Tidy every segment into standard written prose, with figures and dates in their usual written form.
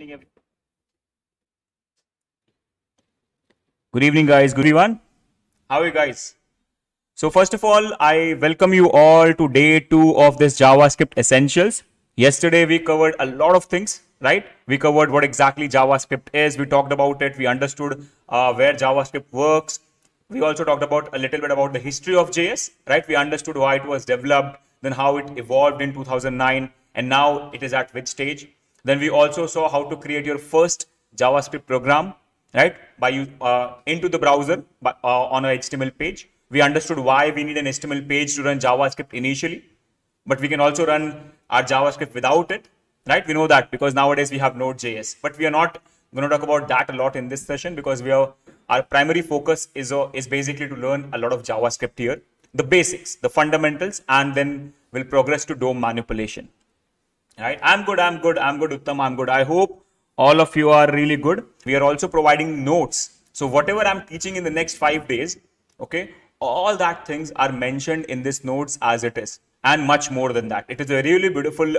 evening, everyone. Good evening, guys. Good evening. How are you guys? So first of all, I welcome you all to day 2 of this JavaScript Essentials. Yesterday, we covered a lot of things, right? We covered what exactly JavaScript is. We talked about it. We understood where JavaScript works. We also talked about a little bit about the history of JS, right? We understood why it was developed, then how it evolved in 2009, and now it is at which stage. Then we also saw how to create your first JavaScript program, right? By you into the browser on a HTML page. We understood why we need an HTML page to run JavaScript initially, but we can also run our JavaScript without it, right? We know that because nowadays we have Node.js, but we are not going to talk about that a lot in this session because our primary focus is basically to learn a lot of JavaScript here, the basics, the fundamentals, and then we'll progress to DOM manipulation. Right? I'm good, Uttam, I'm good. I hope all of you are really good. We are also providing notes. So whatever I'm teaching in the next 5 days, okay, all that things are mentioned in this notes as it is, and much more than that. It is a really beautiful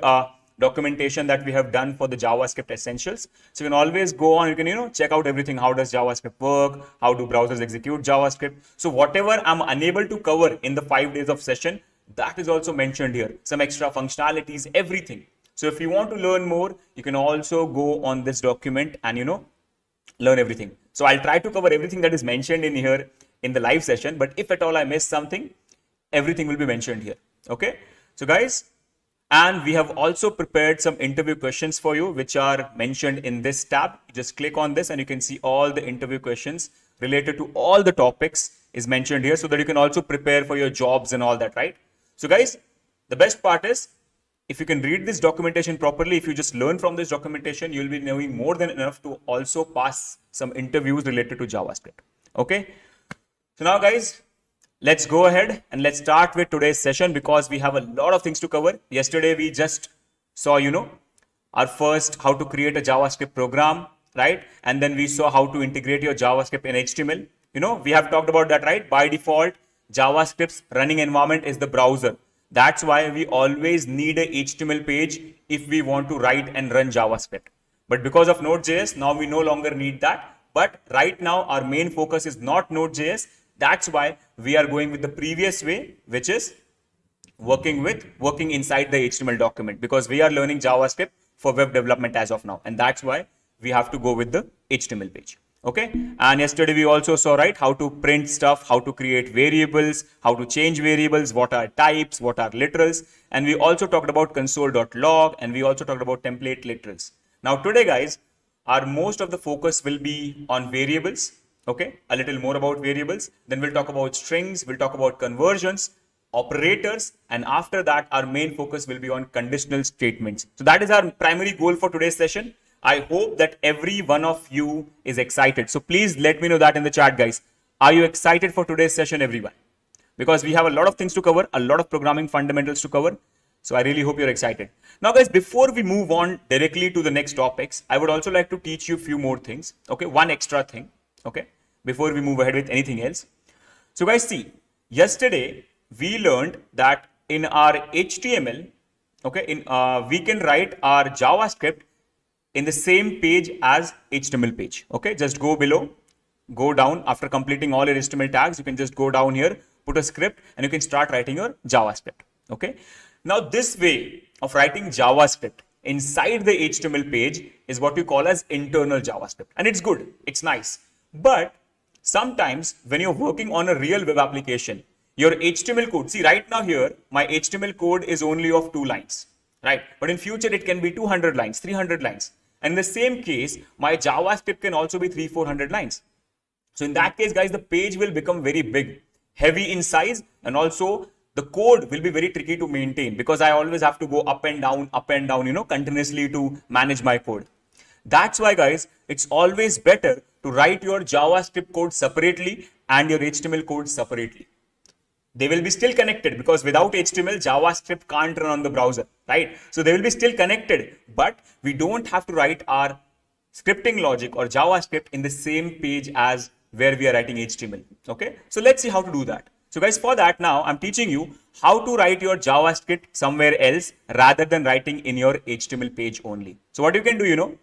documentation that we have done for the JavaScript Essentials. So you can always go on, you can, check out everything. How does JavaScript work? How do browsers execute JavaScript? So whatever I'm unable to cover in the 5 days of session, that is also mentioned here. Some extra functionalities, everything. So if you want to learn more, you can also go on this document and, learn everything. So I'll try to cover everything that is mentioned in here in the live session. But if at all I miss something, everything will be mentioned here. Okay. So guys, and we have also prepared some interview questions for you, which are mentioned in this tab. You just click on this and you can see all the interview questions related to all the topics is mentioned here so that you can also prepare for your jobs and all that, right? So guys, the best part is, if you can read this documentation properly, if you just learn from this documentation, you'll be knowing more than enough to also pass some interviews related to JavaScript. Okay. So now guys, let's go ahead and let's start with today's session because we have a lot of things to cover. Yesterday, we just saw, our first how to create a JavaScript program, right? And then we saw how to integrate your JavaScript in HTML. We have talked about that, right? By default, JavaScript's running environment is the browser. That's why we always need a HTML page if we want to write and run JavaScript. But because of Node.js, now we no longer need that. But right now, our main focus is not Node.js. That's why we are going with the previous way, which is working inside the HTML document, because we are learning JavaScript for web development as of now. And that's why we have to go with the HTML page. Okay. And yesterday we also saw, right, how to print stuff, how to create variables, how to change variables, what are types, what are literals. And we also talked about console.log, and we also talked about template literals. Now today, guys, our most of the focus will be on variables. Okay. A little more about variables. Then we'll talk about strings. We'll talk about conversions, operators. And after that, our main focus will be on conditional statements. So that is our primary goal for today's session. I hope that every one of you is excited. So please let me know that in the chat, guys. Are you excited for today's session, everyone? Because we have a lot of things to cover, a lot of programming fundamentals to cover. So I really hope you're excited. Now, guys, before we move on directly to the next topics, I would also like to teach you a few more things. Okay, one extra thing. Okay, before we move ahead with anything else. So guys, see, yesterday we learned that in our HTML, okay, we can write our JavaScript in the same page as HTML page. Okay, just go below, go down. After completing all your HTML tags, you can just go down here, put a script, and you can start writing your JavaScript. Okay, now this way of writing JavaScript inside the HTML page is what we call as internal JavaScript, and it's good, it's nice. But sometimes when you're working on a real web application, your HTML code, see right now here, my HTML code is only of 2 lines, right? But in future, it can be 200 lines, 300 lines. And in the same case, my JavaScript can also be 300-400 lines. So in that case, guys, the page will become very big, heavy in size, and also the code will be very tricky to maintain because I always have to go up and down, continuously to manage my code. That's why, guys, it's always better to write your JavaScript code separately and your HTML code separately. They will be still connected because without HTML, JavaScript can't run on the browser, right? So they will be still connected, but we don't have to write our scripting logic or JavaScript in the same page as where we are writing HTML. Okay, so let's see how to do that. So guys, for that now I'm teaching you how to write your JavaScript somewhere else rather than writing in your HTML page only. So what you can do,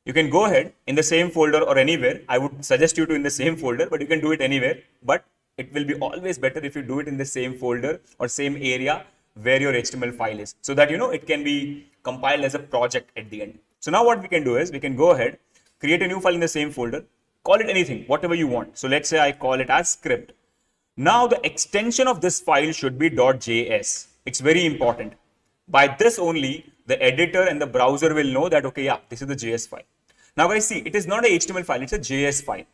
you can go ahead in the same folder or anywhere. I would suggest you to in the same folder, but you can do it anywhere. But it will be always better if you do it in the same folder or same area where your HTML file is, so that it can be compiled as a project at the end. So now what we can do is we can go ahead, create a new file in the same folder, call it anything, whatever you want. So let's say I call it as script. Now the extension of this file should be .js. It's very important. By this only, the editor and the browser will know that, okay, yeah, this is the JS file. Now guys, see, it is not a HTML file, it's a JS file.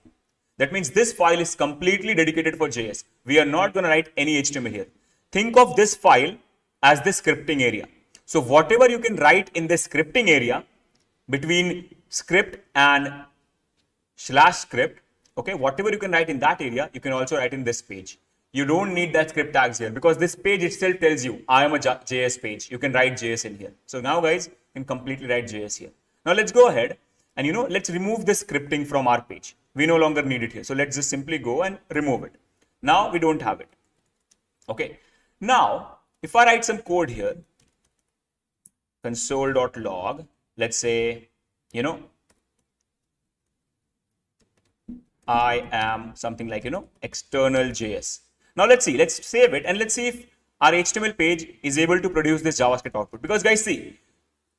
That means this file is completely dedicated for JS. We are not going to write any HTML here. Think of this file as the scripting area. So whatever you can write in the scripting area between script and /script, okay, whatever you can write in that area, you can also write in this page. You don't need that script tags here because this page itself tells you I am a JS page. You can write JS in here. So now guys, you can completely write JS here. Now let's go ahead and let's remove the scripting from our page. We no longer need it here. So let's just simply go and remove it. Now we don't have it. Okay. Now if I write some code here, console.log, let's say, I am something like, external JS. Now let's see, let's save it and let's see if our HTML page is able to produce this JavaScript output. Because guys, see,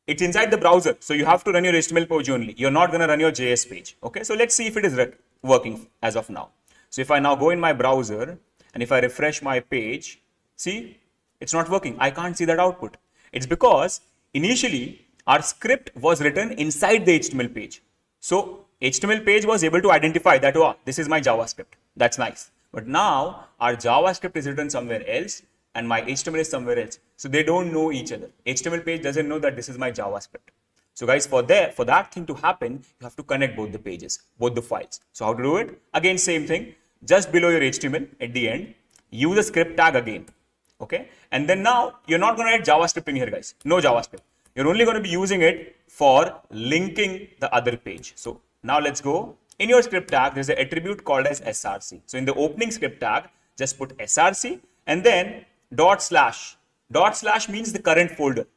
it's inside the browser. So you have to run your HTML page only. You're not going to run your JS page. Okay, so let's see if it is working as of now. So if I now go in my browser and if I refresh my page, see, it's not working. I can't see that output. It's because initially our script was written inside the HTML page. So HTML page was able to identify that, oh, this is my JavaScript. That's nice. But now our JavaScript is written somewhere else and my HTML is somewhere else. So they don't know each other. HTML page doesn't know that this is my JavaScript. So guys, for that thing to happen, you have to connect both the pages, both the files. So how to do it? Again, same thing. Just below your HTML at the end, use the script tag again. Okay. And then now you're not going to add JavaScript in here, guys. No JavaScript. You're only going to be using it for linking the other page. So now let's go. In your script tag, there's an attribute called as src. So in the opening script tag, just put src and then /. / means the current folder.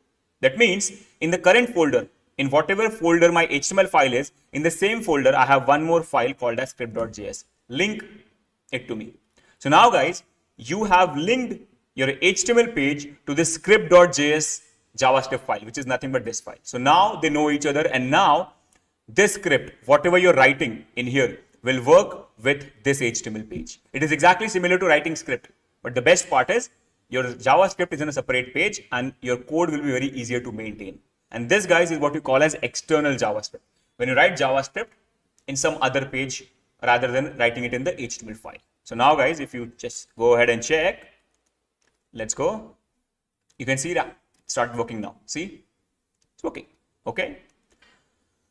That means in the current folder, in whatever folder my HTML file is, in the same folder, I have one more file called as script.js. Link it to me. So now guys, you have linked your HTML page to the script.js JavaScript file, which is nothing but this file. So now they know each other, and now this script, whatever you're writing in here, will work with this HTML page. It is exactly similar to writing script, but the best part is your JavaScript is in a separate page and your code will be very easier to maintain. And this, guys, is what we call as external JavaScript. When you write JavaScript in some other page rather than writing it in the HTML file. So now, guys, if you just go ahead and check, let's go. You can see that start working now. See, it's working. Okay.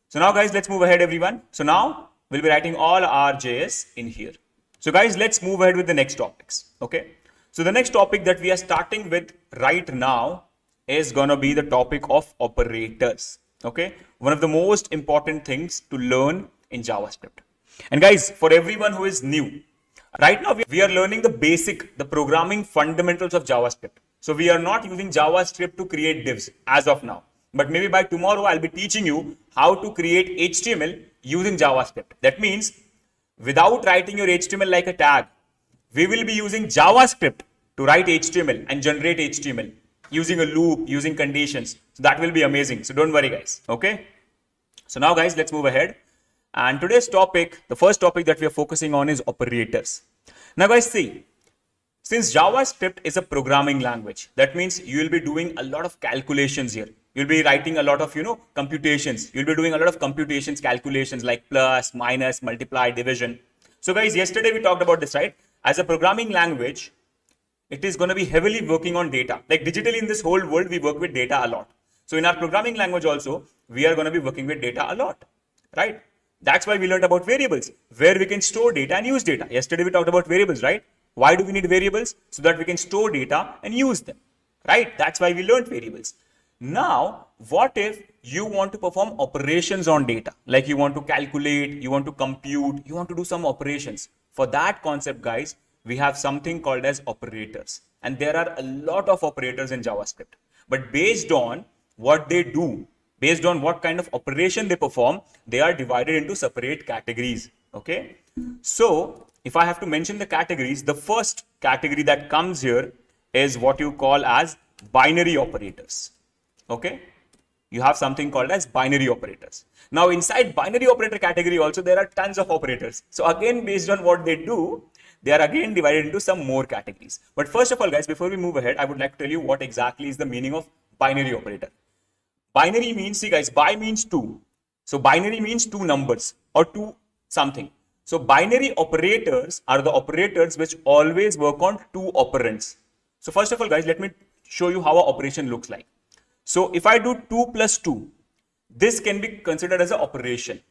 So now, guys, let's move ahead, everyone. So now we'll be writing all our JS in here. So guys, let's move ahead with the next topics. Okay. So the next topic that we are starting with right now is going to be the topic of operators. Okay. One of the most important things to learn in JavaScript. And guys, for everyone who is new, right now we are learning the programming fundamentals of JavaScript. So we are not using JavaScript to create divs as of now. But maybe by tomorrow, I'll be teaching you how to create HTML using JavaScript. That means without writing your HTML like a tag, we will be using JavaScript to write HTML and generate HTML using a loop, using conditions. So that will be amazing. So don't worry, guys. Okay. So now, guys, let's move ahead. And today's topic, the first topic that we are focusing on is operators. Now, guys, see, since JavaScript is a programming language, that means you will be doing a lot of calculations here. You'll be writing a lot of, computations. You'll be doing a lot of computations, calculations like plus, minus, multiply, division. So guys, yesterday we talked about this, right? As a programming language, it is going to be heavily working on data. Like digitally in this whole world, we work with data a lot. So in our programming language also, we are going to be working with data a lot, right? That's why we learned about variables, where we can store data and use data. Yesterday we talked about variables, right? Why do we need variables? So that we can store data and use them, right? That's why we learned variables. Now, what if you want to perform operations on data? Like you want to calculate, you want to compute, you want to do some operations. For that concept, guys, we have something called as operators. And there are a lot of operators in JavaScript. But based on what they do, based on what kind of operation they perform, they are divided into separate categories. Okay. So if I have to mention the categories, the first category that comes here is what you call as binary operators. Okay. You have something called as binary operators. Now inside binary operator category also there are tons of operators. So again, based on what they do, they are again divided into some more categories. But first of all, guys, before we move ahead, I would like to tell you what exactly is the meaning of binary operator. Binary means, see guys, bi means 2. So binary means 2 numbers or 2 something. So binary operators are the operators which always work on 2 operands. So first of all, guys, let me show you how an operation looks like. So if I do 2 plus 2, this can be considered as an operation.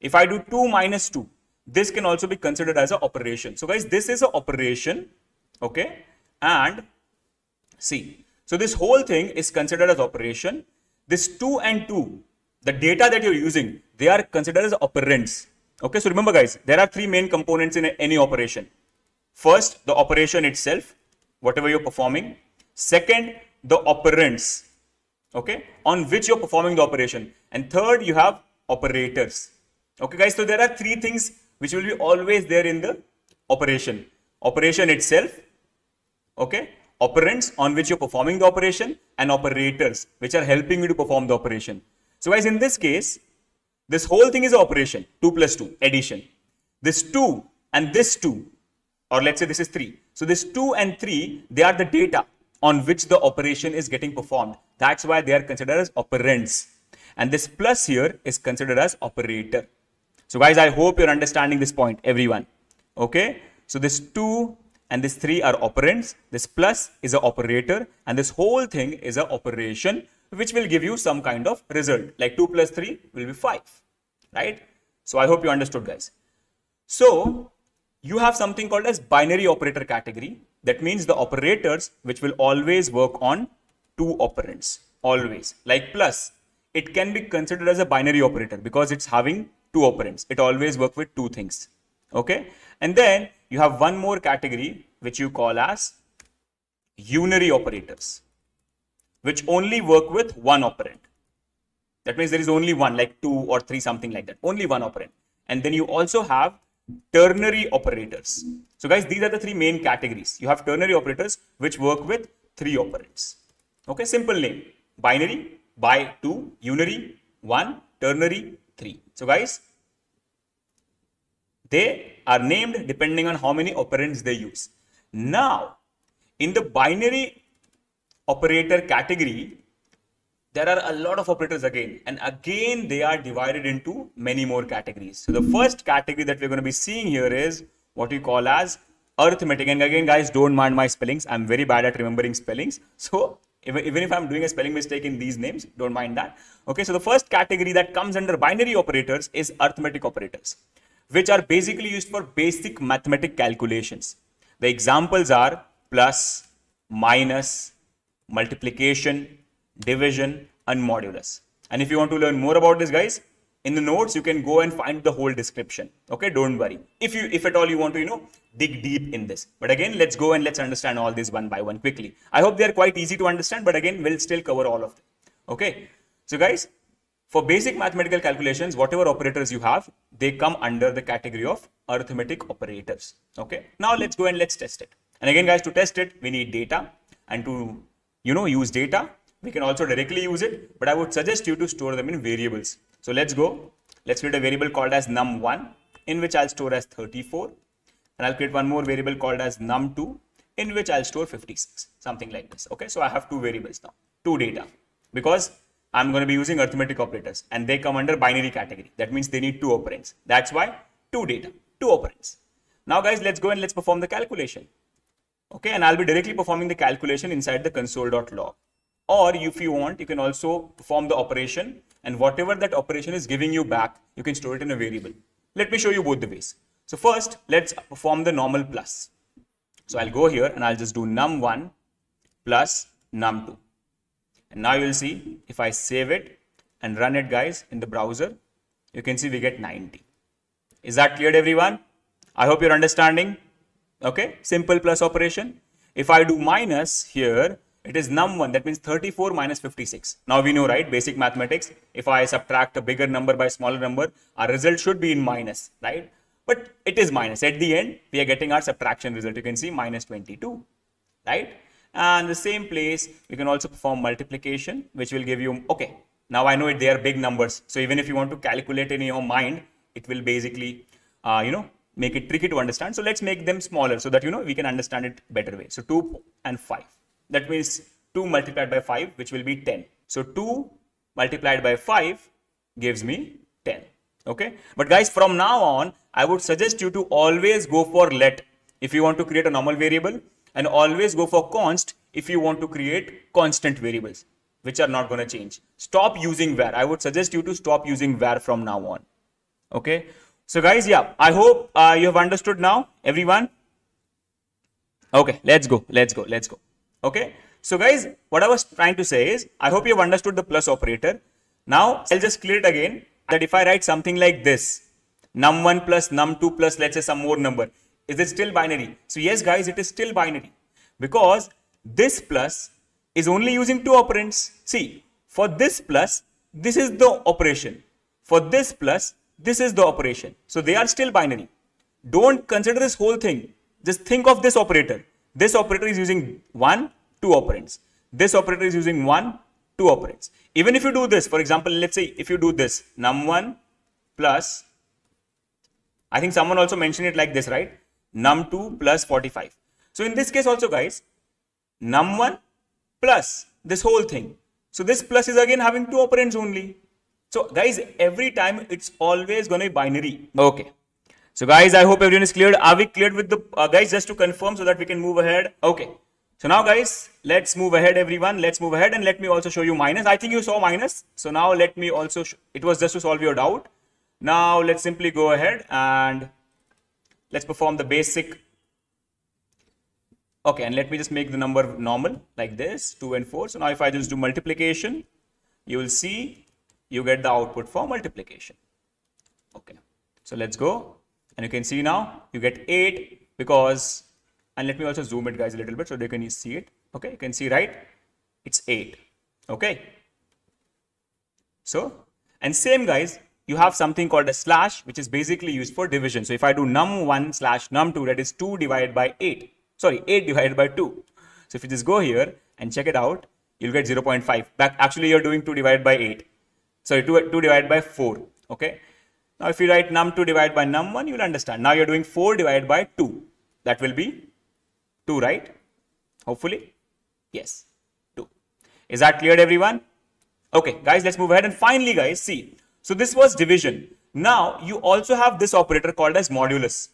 If I do 2 minus 2, this can also be considered as an operation. So guys, this is an operation. Okay. And see, so this whole thing is considered as operation. This 2 and 2, the data that you're using, they are considered as operands. Okay. So remember guys, there are 3 main components in any operation. First, the operation itself, whatever you're performing. Second, the operands, okay, on which you're performing the operation. And third, you have operators. Okay guys, so there are 3 things which will be always there in the operation. Operation itself, okay, operands on which you're performing the operation, and operators which are helping you to perform the operation. So guys, in this case, this whole thing is an operation, 2 plus 2, addition. This 2 and this 2, or let's say this is 3. So this 2 and 3, they are the data on which the operation is getting performed. That's why they are considered as operands. And this plus here is considered as operator. So guys, I hope you're understanding this point, everyone. Okay. So this 2 and this 3 are operands. This plus is an operator. And this whole thing is an operation which will give you some kind of result. Like 2 plus 3 will be 5. Right. So I hope you understood, guys. So you have something called as binary operator category. That means the operators which will always work on 2 operands. Always. Like plus, it can be considered as a binary operator because it's having 2 operands. It always works with 2 things. Okay. And then you have one more category which you call as unary operators, which only work with 1 operand. That means there is only one, like 2 or 3, something like that. Only 1 operand. And then you also have ternary operators. So guys, these are the 3 main categories. You have ternary operators which work with 3 operands. Okay, simple name. Binary, by 2, unary, 1, ternary, 3. So guys, they are named depending on how many operands they use. Now, in the binary operator category, there are a lot of operators again, and again they are divided into many more categories. So the first category that we're going to be seeing here is what we call as arithmetic. And again, guys, don't mind my spellings. I'm very bad at remembering spellings. So even if I'm doing a spelling mistake in these names, don't mind that. Okay, so the first category that comes under binary operators is arithmetic operators, which are basically used for basic mathematical calculations. The examples are plus, minus, multiplication, division, and modulus. And if you want to learn more about this, guys, in the notes you can go and find the whole description. Okay, don't worry. If at all you want to, dig deep in this. But again, let's go and let's understand all these one by one quickly. I hope they are quite easy to understand, but again, we'll still cover all of them. Okay, so guys, for basic mathematical calculations, whatever operators you have, they come under the category of arithmetic operators. Okay, now let's go and let's test it. And again, guys, to test it, we need data, and to use data, we can also directly use it, but I would suggest you to store them in variables. So let's go. Let's create a variable called as num1, in which I'll store as 34. And I'll create one more variable called as num2, in which I'll store 56, something like this. Okay, so I have 2 variables now, 2 data, because I'm going to be using arithmetic operators and they come under binary category. That means they need 2 operands. That's why 2 data, 2 operands. Now guys, let's go and let's perform the calculation. Okay, and I'll be directly performing the calculation inside the console.log. Or if you want, you can also perform the operation, and whatever that operation is giving you back, you can store it in a variable. Let me show you both the ways. So first, let's perform the normal plus. So I'll go here and I'll just do num1 plus num2. And now you'll see if I save it and run it, guys, in the browser, you can see we get 90. Is that clear, everyone? I hope you're understanding. Okay, simple plus operation. If I do minus here, It is num1. That means 34 minus 56. Now we know, right? Basic mathematics. If I subtract a bigger number by a smaller number, our result should be in minus, right? But it is minus. At the end, we are getting our subtraction result. You can see minus 22, right? And the same place, we can also perform multiplication, which will give you, okay, now I know they are big numbers. So even if you want to calculate in your mind, it will basically, make it tricky to understand. So let's make them smaller so that, we can understand it better way. So 2 and 5. That means 2 multiplied by 5, which will be 10. So 2 multiplied by 5 gives me 10. Okay. But guys, from now on, I would suggest you to always go for let if you want to create a normal variable, and always go for const if you want to create constant variables, which are not going to change. Stop using var. I would suggest you to stop using var from now on. Okay. So guys, yeah, I hope you have understood now, everyone. Okay, let's go. Okay. So guys, what I was trying to say is, I hope you have understood the plus operator. Now, I'll just clear it again, that if I write something like this, num1 plus num2 plus, let's say, some more number, is it still binary? So yes, guys, it is still binary, because this plus is only using 2 operands. See, for this plus, this is the operation. For this plus, this is the operation. So they are still binary. Don't consider this whole thing. Just think of this operator. This operator is using 1, 2 operands. This operator is using 1, 2 operands. Even if you do this, for example, let's say if you do this, num1 plus, I think someone also mentioned it like this, right? Num2 plus 45. So in this case also, guys, num1 plus this whole thing. So this plus is again having 2 operands only. So guys, every time it's always going to be binary. Okay. So guys, I hope everyone is cleared. Are we cleared with the guys, just to confirm so that we can move ahead? Okay. So now guys, let's move ahead, everyone. Let's move ahead, and let me also show you minus. I think you saw minus. So now let me also, it was just to solve your doubt. Now let's simply go ahead and let's perform the basic. Okay, and let me just make the number normal like this, 2 and 4. So now if I just do multiplication, you will see you get the output for multiplication. Okay, so let's go. And you can see now you get 8 because, and let me also zoom it, guys, a little bit so they can see it. Okay, you can see, right? It's 8. Okay. So, and same, guys, you have something called a slash, which is basically used for division. So if I do num1 slash num2, that is 2 divided by 8. Sorry, 8 divided by 2. So if you just go here and check it out, you'll get 0.5. Back, actually, you're doing 2 divided by 8. Sorry, 2 divided by 4. Okay. Now, if you write num2 divided by num1, you'll understand. Now you're doing 4 divided by 2. That will be 2, right? Hopefully. Yes, 2. Is that clear, everyone? Okay, guys, let's move ahead. And finally, guys, see. So this was division. Now you also have this operator called as modulus,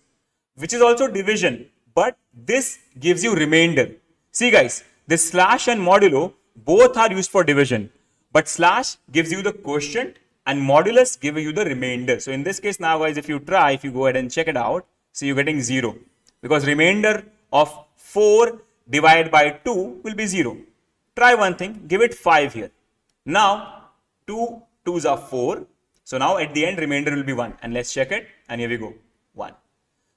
which is also division, but this gives you remainder. See, guys, this slash and modulo both are used for division, but slash gives you the quotient and modulus gives you the remainder. So in this case now, guys, if you go ahead and check it out, see, you're getting 0 because remainder of 4 divided by 2 will be 0. Try one thing, give it 5 here. Now 2 2s are 4. So now at the end, remainder will be 1. And let's check it. And here we go, 1.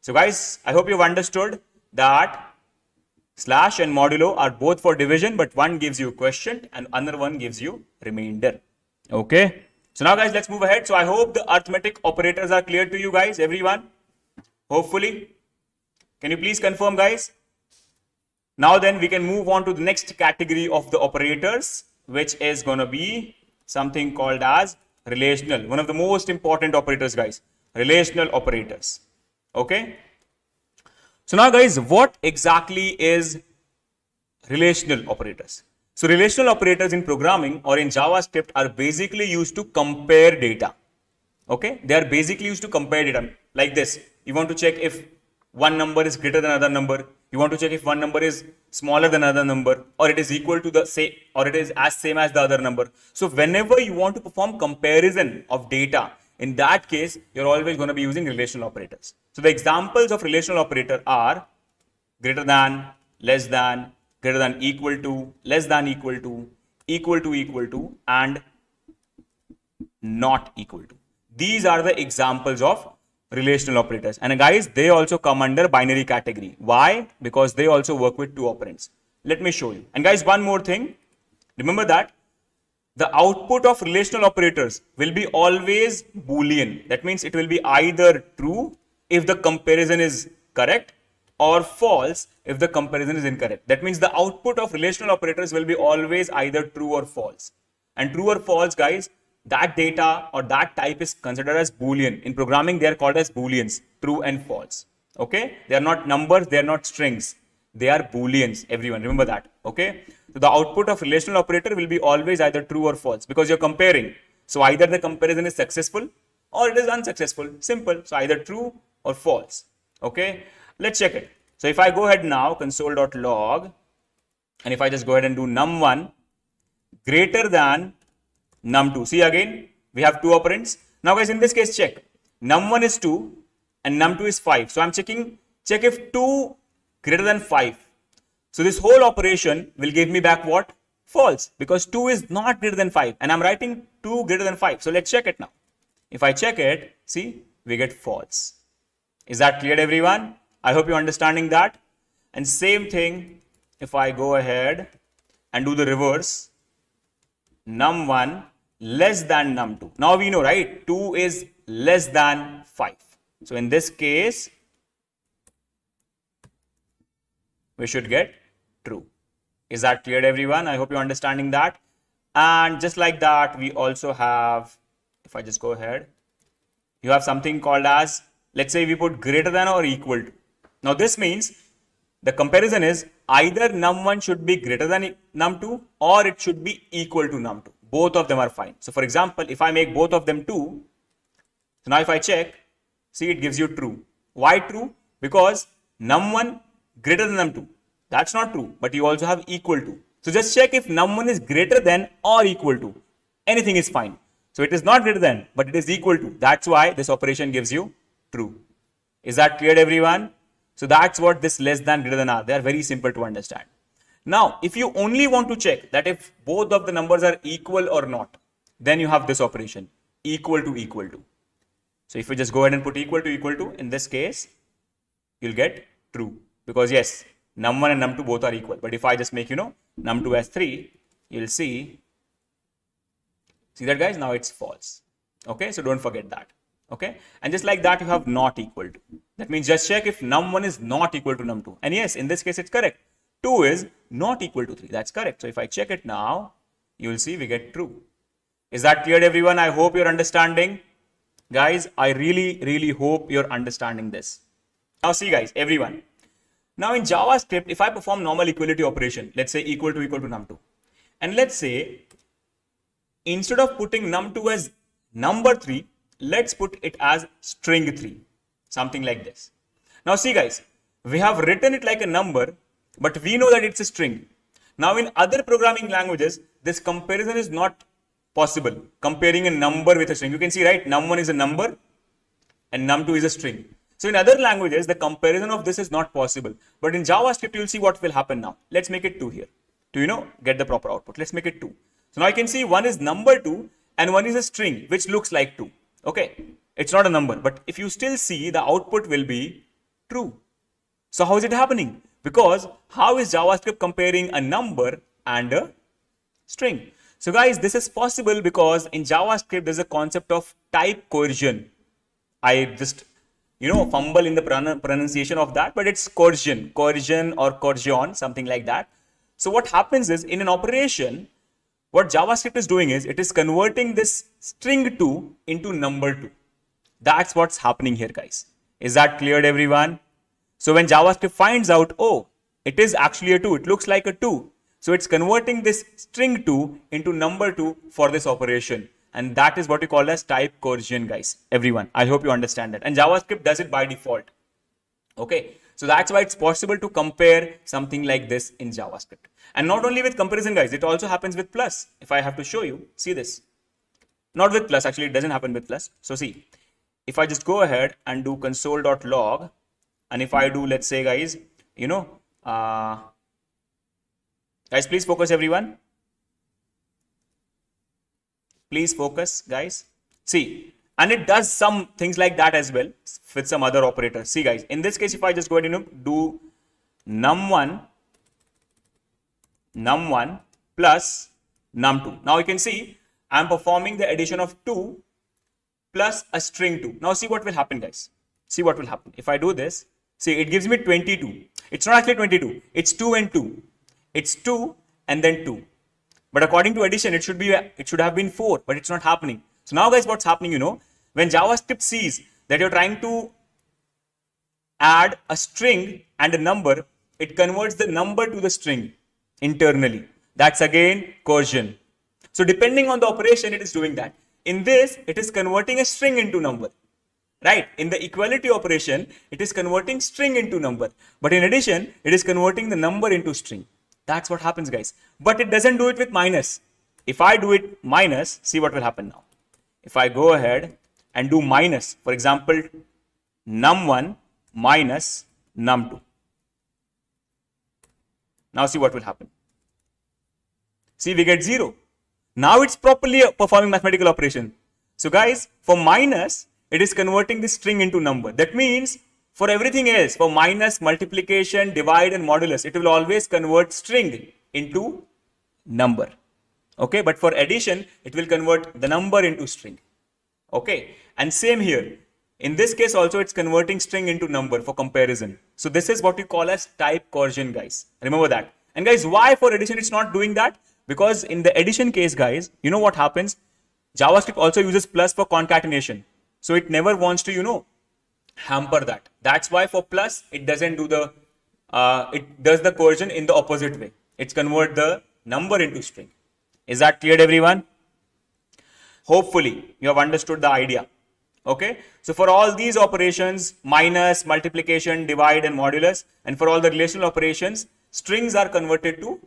So guys, I hope you've understood that slash and modulo are both for division, but one gives you quotient and another one gives you remainder. Okay. So now, guys, let's move ahead. So I hope the arithmetic operators are clear to you guys, everyone. Hopefully. Can you please confirm, guys? Now then, we can move on to the next category of the operators, which is going to be something called as relational. One of the most important operators, guys. Relational operators. Okay. So now, guys, what exactly is relational operators? So relational operators in programming or in JavaScript are basically used to compare data. Okay. They are basically used to compare data like this. You want to check if one number is greater than another number. You want to check if one number is smaller than another number, or it is equal to the same, or it is as same as the other number. So whenever you want to perform comparison of data, in that case, you're always going to be using relational operators. So the examples of relational operator are greater than, less than, greater than equal to, less than equal to, and not equal to. These are the examples of relational operators. And guys, they also come under binary category. Why? Because they also work with 2 operands. Let me show you. And guys, one more thing. Remember that the output of relational operators will be always Boolean. That means it will be either true if the comparison is correct or false if the comparison is incorrect. That means the output of relational operators will be always either true or false. And true or false, guys, that data or that type is considered as Boolean. In programming, they are called as Booleans, true and false. Okay, they are not numbers, they are not strings. They are Booleans, everyone. Remember that. Okay, so the output of relational operator will be always either true or false because you're comparing. So either the comparison is successful or it is unsuccessful. Simple. So either true or false. Okay, let's check it. So if I go ahead now, console.log, and if I just go ahead and do num1 greater than num2. See again, we have two operands. Now guys, in this case, check. Num1 is 2 and num2 is 5. So I'm check if 2 greater than 5. So this whole operation will give me back what? False, because 2 is not greater than 5 and I'm writing 2 greater than 5. So let's check it now. If I check it, see, we get false. Is that clear, everyone? I hope you're understanding that. And same thing, if I go ahead and do the reverse, num1 less than num2. Now we know, right? 2 is less than 5. So in this case, we should get true. Is that clear, everyone? I hope you're understanding that. And just like that, we also have, if I just go ahead, you have something called as, let's say we put greater than or equal to. Now this means the comparison is either num1 should be greater than num2 or it should be equal to num2. Both of them are fine. So for example, if I make both of them 2, so now if I check, see, it gives you true. Why true? Because num1 greater than num2. That's not true, but you also have equal to. So just check if num1 is greater than or equal to. Anything is fine. So it is not greater than, but it is equal to. That's why this operation gives you true. Is that clear, everyone? So that's what this less than, greater than are. They are very simple to understand. Now, if you only want to check that if both of the numbers are equal or not, then you have this operation, equal to equal to. So if you just go ahead and put equal to, in this case, you'll get true. Because yes, num1 and num2 both are equal. But if I just make, num2 as 3, you'll see that, guys, now it's false. Okay, so don't forget that. Okay, and just like that, you have not equal to. That means just check if num1 is not equal to num2. And yes, in this case, it's correct. 2 is not equal to 3. That's correct. So if I check it now, you will see we get true. Is that clear, everyone? I hope you're understanding. Guys, I really hope you're understanding this. Now see, guys, everyone. Now in JavaScript, if I perform normal equality operation, let's say equal to num2. And let's say, instead of putting num2 as number 3, let's put it as string 3. Something like this. Now see, guys, we have written it like a number, but we know that it's a string. Now in other programming languages, this comparison is not possible. Comparing a number with a string. You can see, right? Num1 is a number and num2 is a string. So in other languages, the comparison of this is not possible. But in JavaScript, you'll see what will happen now. Let's make it 2 here to, get the proper output. Let's make it 2. So now I can see one is number 2 and one is a string, which looks like 2. Okay. It's not a number, but if you still see, the output will be true. So how is it happening? Because how is JavaScript comparing a number and a string? So guys, this is possible because in JavaScript, there's a concept of type coercion. I just, fumble in the pronunciation of that, but it's coercion or coercion, something like that. So what happens is in an operation, what JavaScript is doing is it is converting this string 2 into number 2. That's what's happening here, guys. Is that clear, everyone? So when JavaScript finds out, oh, it is actually a 2, it looks like a 2. So it's converting this string 2 into number 2 for this operation. And that is what we call as type coercion, guys. Everyone, I hope you understand that. And JavaScript does it by default. Okay, so that's why it's possible to compare something like this in JavaScript. And not only with comparison, guys, it also happens with plus. If I have to show you, see this. Not with plus, actually, it doesn't happen with plus. So see, if I just go ahead and do console.log, and if I do, let's say, guys, guys, please focus, everyone. Please focus, guys. See, and it does some things like that as well with some other operators. See, guys, in this case, if I just go ahead and do num1 num1 plus num2. Now you can see I'm performing the addition of 2 plus a string 2. Now see what will happen, guys. See what will happen. If I do this, see, it gives me 22. It's not actually 22. It's 2 and 2. It's 2 and then 2. But according to addition, it should have been 4, but it's not happening. So now, guys, what's happening, when JavaScript sees that you're trying to add a string and a number, it converts the number to the string internally. That's again coercion. So depending on the operation, it is doing that. In this, it is converting a string into number. Right? In the equality operation, it is converting string into number. But in addition, it is converting the number into string. That's what happens, guys. But it doesn't do it with minus. If I do it minus, see what will happen now. If I go ahead and do minus, for example, num1 minus num2. Now see what will happen. See, we get 0. Now it's properly performing mathematical operation. So guys, for minus, it is converting the string into number. That means for everything else, for minus, multiplication, divide and modulus, it will always convert string into number. Okay, but for addition, it will convert the number into string. Okay, and same here. In this case also, it's converting string into number for comparison. So this is what we call as type coercion, guys. Remember that. And guys, why for addition it's not doing that? Because in the addition case, guys, you know what happens? JavaScript also uses plus for concatenation. So it never wants to, hamper that. That's why for plus, it doesn't do the, it does the coercion in the opposite way. It's convert the number into string. Is that clear, everyone? Hopefully, you have understood the idea. Okay. So for all these operations, minus, multiplication, divide and modulus, and for all the relational operations, strings are converted to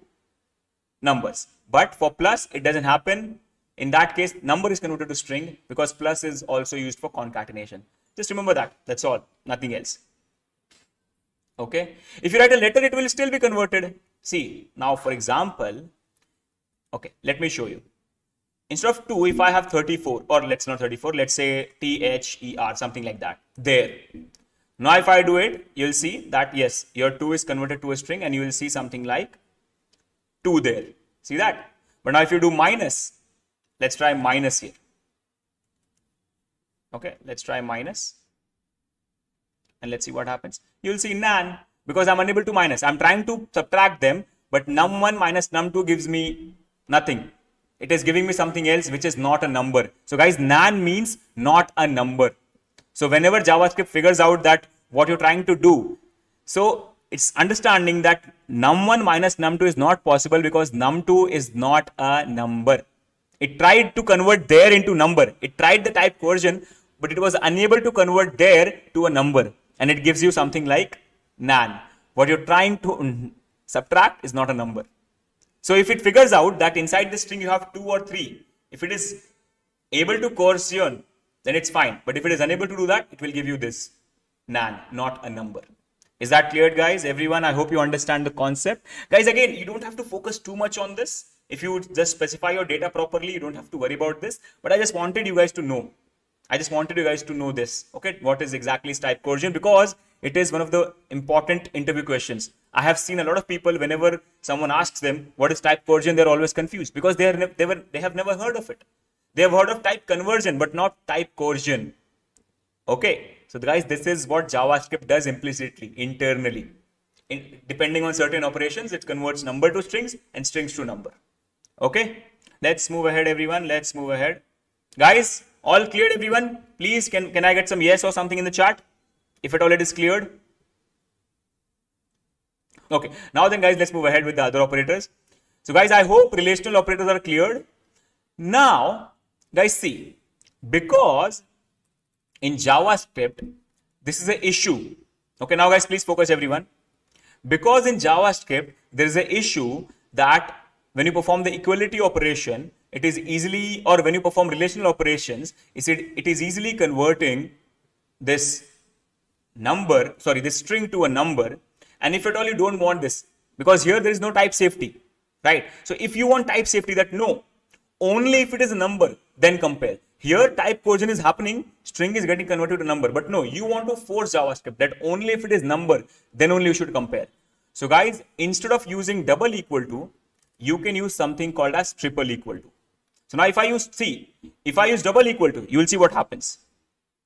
numbers. But for plus, it doesn't happen. In that case, number is converted to string because plus is also used for concatenation. Just remember that. That's all. Nothing else. Okay. If you write a letter, it will still be converted. See, now for example, okay, let me show you. Instead of 2, if I have 34, or let's not 34, let's say THER, something like that, there. Now if I do it, you'll see that yes, your 2 is converted to a string and you will see something like 2 there. See that? But now if you do minus, let's try minus here. Okay, let's try minus. And let's see what happens. You'll see nan, because I'm unable to minus. I'm trying to subtract them, but num1 minus num2 gives me nothing. It is giving me something else which is not a number. So guys, nan means not a number. So whenever JavaScript figures out that what you're trying to do, so it's understanding that num1 minus num2 is not possible because num2 is not a number. It tried to convert there into number. It tried the type coercion, but it was unable to convert there to a number. And it gives you something like nan. What you're trying to subtract is not a number. So if it figures out that inside the string you have 2 or 3, if it is able to coercion, then it's fine. But if it is unable to do that, it will give you this nan, not a number. Is that clear, guys? Everyone, I hope you understand the concept. Guys, again, you don't have to focus too much on this. If you just specify your data properly, you don't have to worry about this. But I just wanted you guys to know. I just wanted you guys to know this. Okay, what is exactly type coercion? Because it is one of the important interview questions. I have seen a lot of people, whenever someone asks them what is type coercion, they're always confused because they have never heard of it. They have heard of type conversion, but not type coercion. Okay, so guys, this is what JavaScript does implicitly, internally. Depending on certain operations, it converts number to strings and strings to number. Okay, let's move ahead, everyone. Let's move ahead. Guys, all cleared, everyone? Please, can I get some yes or something in the chat? If at all it is cleared. Okay, now then guys, let's move ahead with the other operators. So guys, I hope relational operators are cleared. Now, guys, see, because in JavaScript, this is an issue. Okay, now guys, please focus, everyone. Because in JavaScript, there is an issue that when you perform the equality operation, it is easily, or when you perform relational operations, it is easily converting this number, sorry, this string to a number. And if at all you don't want this, because here there is no type safety, right? So if you want type safety, that no, only if it is a number, then compare. Here type coercion is happening, string is getting converted to number, but no, you want to force JavaScript that only if it is number, then only you should compare. So guys, instead of using double equal to, you can use something called as triple equal to. So now if I use double equal to, you will see what happens.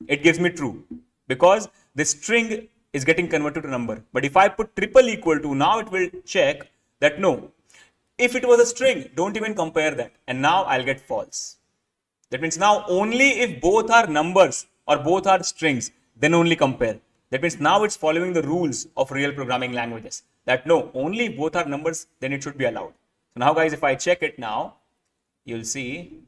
It gives me true because the string is getting converted to number. But if I put triple equal to, now it will check that no. If it was a string, don't even compare that. And now I'll get false. That means now only if both are numbers or both are strings, then only compare. That means now it's following the rules of real programming languages. That no, only if both are numbers, then it should be allowed. So now guys, if I check it now, you'll see.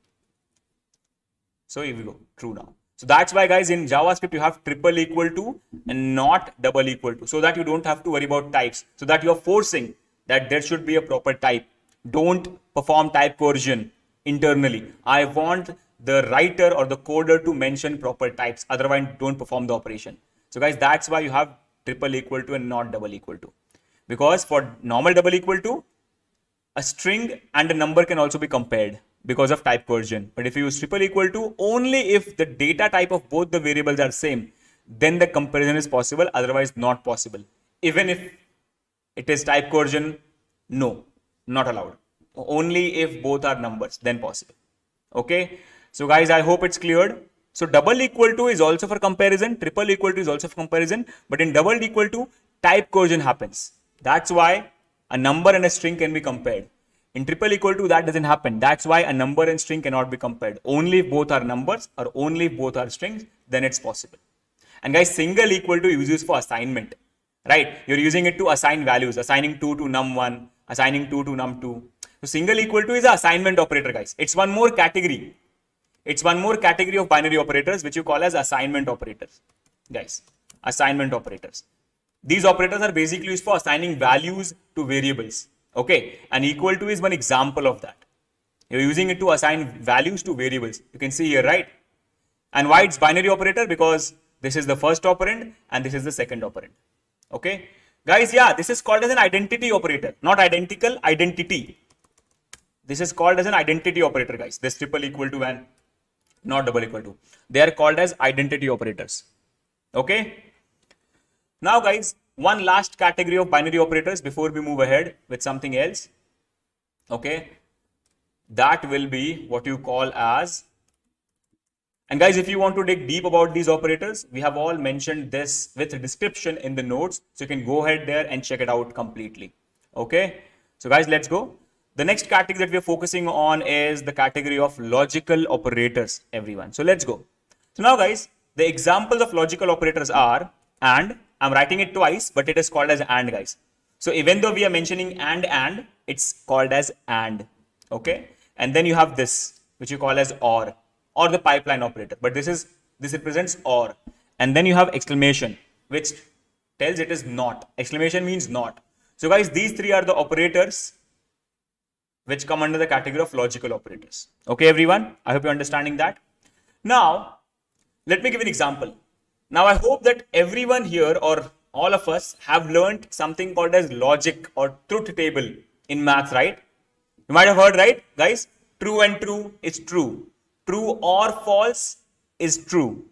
So here we go, true now. So that's why guys, in JavaScript, you have triple equal to and not double equal to, so that you don't have to worry about types, so that you're forcing that there should be a proper type. Don't perform type coercion internally. I want the writer or the coder to mention proper types. Otherwise, don't perform the operation. So guys, that's why you have triple equal to and not double equal to. Because for normal double equal to, a string and a number can also be compared because of type coercion. But if you use triple equal to, only if the data type of both the variables are same, then the comparison is possible. Otherwise, not possible. Even if it is type coercion, no, not allowed. Only if both are numbers, then possible. Okay. So guys, I hope it's cleared. So double equal to is also for comparison. Triple equal to is also for comparison. But in double equal to, type coercion happens. That's why a number and a string can be compared. In triple equal to, that doesn't happen. That's why a number and string cannot be compared. Only if both are numbers or only if both are strings, then it's possible. And guys, single equal to is used for assignment. Right? You're using it to assign values, assigning 2 to num1, assigning 2 to num2. So single equal to is an assignment operator, guys. It's one more category. It's one more category of binary operators, which you call as assignment operators. Guys, assignment operators. These operators are basically used for assigning values to variables. Okay. And equal to is one example of that. You're using it to assign values to variables. You can see here, right? And why it's binary operator? Because this is the first operand and this is the second operand. Okay. Guys, yeah, this is called as an identity operator, not identical, identity. This is called as an identity operator, guys. This triple equal to and not double equal to. They are called as identity operators. Okay. Now, guys, one last category of binary operators before we move ahead with something else. Okay. That will be what you call as. And guys, if you want to dig deep about these operators, we have all mentioned this with a description in the notes. So you can go ahead there and check it out completely. Okay. So guys, let's go. The next category that we are focusing on is the category of logical operators, everyone. So let's go. So now guys, the examples of logical operators are and. I'm writing it twice, but it is called as and, guys. So even though we are mentioning and, it's called as and. Okay. And then you have this, which you call as or the pipeline operator. But this represents or. And then you have exclamation, which tells it is not. Exclamation means not. So guys, these three are the operators which come under the category of logical operators. Okay, everyone. I hope you're understanding that. Now, let me give an example. Now, I hope that everyone here or all of us have learned something called as logic or truth table in maths, right? You might have heard, right, guys? True and true is true. True or false is true.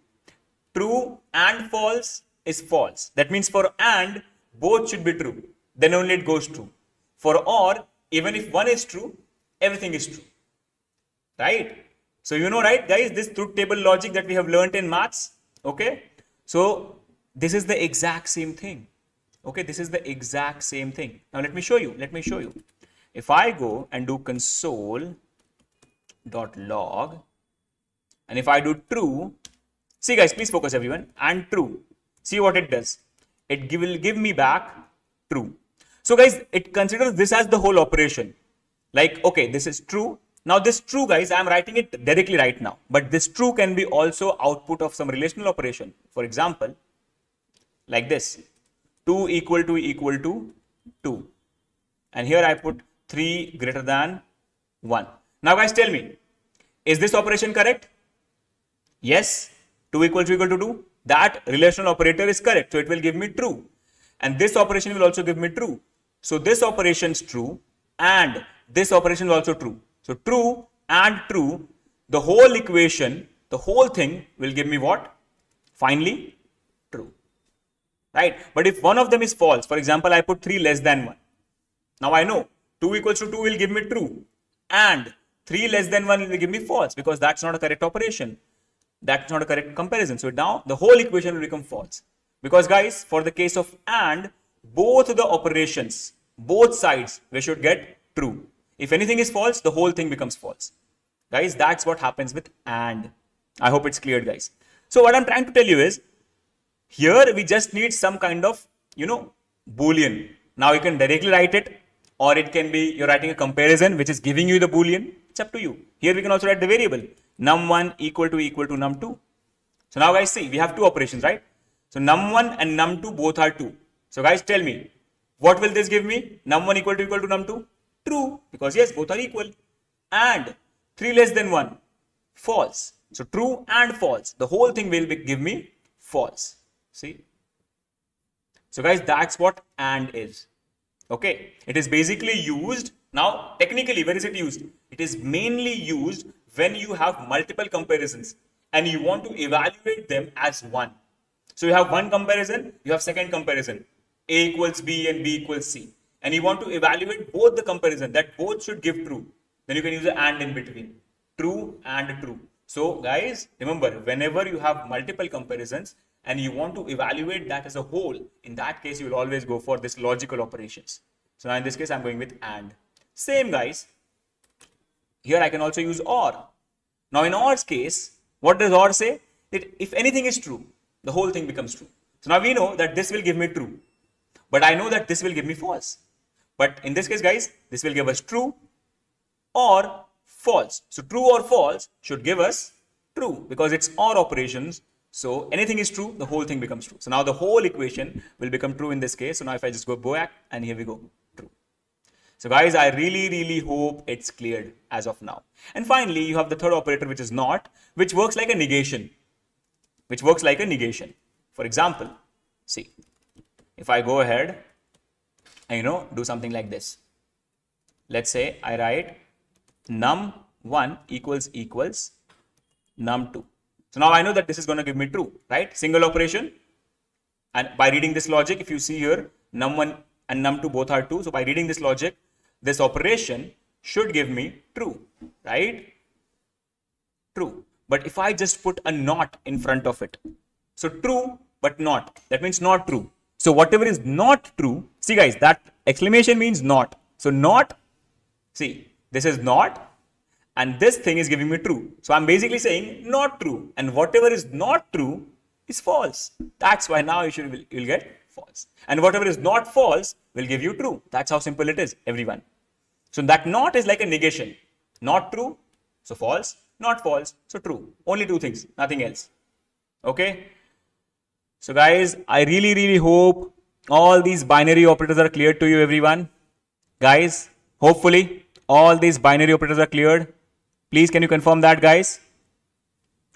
True and false is false. That means for and, both should be true. Then only it goes true. For or, even if one is true, everything is true. Right? So you know, right, guys, this truth table logic that we have learned in maths. Okay. So this is the exact same thing. Okay, this is the exact same thing. Now let me show you. If I go and do console.log and if I do true, see guys, please focus everyone, and true. See what it does. It will give me back true. So guys, it considers this as the whole operation. Like, okay, this is true. Now this true, guys, I am writing it directly right now, but this true can be also output of some relational operation. For example, like this, 2 equal to 2. And here I put 3 greater than 1. Now guys, tell me, is this operation correct? Yes, 2 equal to 2. That relational operator is correct. So it will give me true. And this operation will also give me true. So this operation is true and this operation is also true. So true and true, the whole equation, the whole thing will give me what? Finally, true. Right? But if one of them is false, for example, I put 3 less than 1. Now I know 2 equals to 2 will give me true. And 3 less than 1 will give me false because that's not a correct operation. That's not a correct comparison. So now the whole equation will become false. Because guys, for the case of AND, both the operations, both sides, we should get true. If anything is false, the whole thing becomes false. Guys, that's what happens with AND. I hope it's clear, guys. So what I'm trying to tell you is, here we just need some kind of, Boolean. Now you can directly write it, or it can be you're writing a comparison which is giving you the Boolean. It's up to you. Here we can also write the variable num1 equal to num2. So now guys, see, we have two operations, right? So num1 and num2 both are 2. So guys, tell me, what will this give me? Num1 equal to num2? True, because yes, both are equal. And 3 less than 1, false. So true and false. The whole thing will give me false. See? So guys, that's what AND is. Okay. It is basically used. Now, technically, where is it used? It is mainly used when you have multiple comparisons and you want to evaluate them as one. So you have one comparison, you have second comparison. A equals B and B equals C. And you want to evaluate both the comparison that both should give true. Then you can use an AND in between. True and true. So guys, remember, whenever you have multiple comparisons and you want to evaluate that as a whole, in that case, you will always go for this logical operations. So now in this case, I'm going with AND. Same guys. Here I can also use OR. Now in OR's case, what does OR say? That if anything is true, the whole thing becomes true. So now we know that this will give me true, but I know that this will give me false. But in this case, guys, this will give us true or false. So true or false should give us true because it's OR operations. So anything is true, the whole thing becomes true. So now the whole equation will become true in this case. So now if I just go back and here we go, true. So guys, I really hope it's cleared as of now. And finally, you have the third operator, which is not, which works like a negation. For example, see, if I go ahead and do something like this. Let's say I write num1 equals num2. So now I know that this is going to give me true, right? Single operation. And by reading this logic, if you see here, num1 and num2 both are 2. So by reading this logic, this operation should give me true, right? True. But if I just put a not in front of it, so true but not, that means not true. So whatever is not true, see guys, that exclamation means not. So not, see, this is not, and this thing is giving me true. So I'm basically saying not true, and whatever is not true is false. That's why now you'll get false. And whatever is not false will give you true. That's how simple it is, everyone. So that not is like a negation. Not true, so false. Not false, so true. Only two things, nothing else. Okay. So guys, I really hope all these binary operators are clear to you, everyone. Guys, hopefully all these binary operators are cleared. Please, can you confirm that, guys?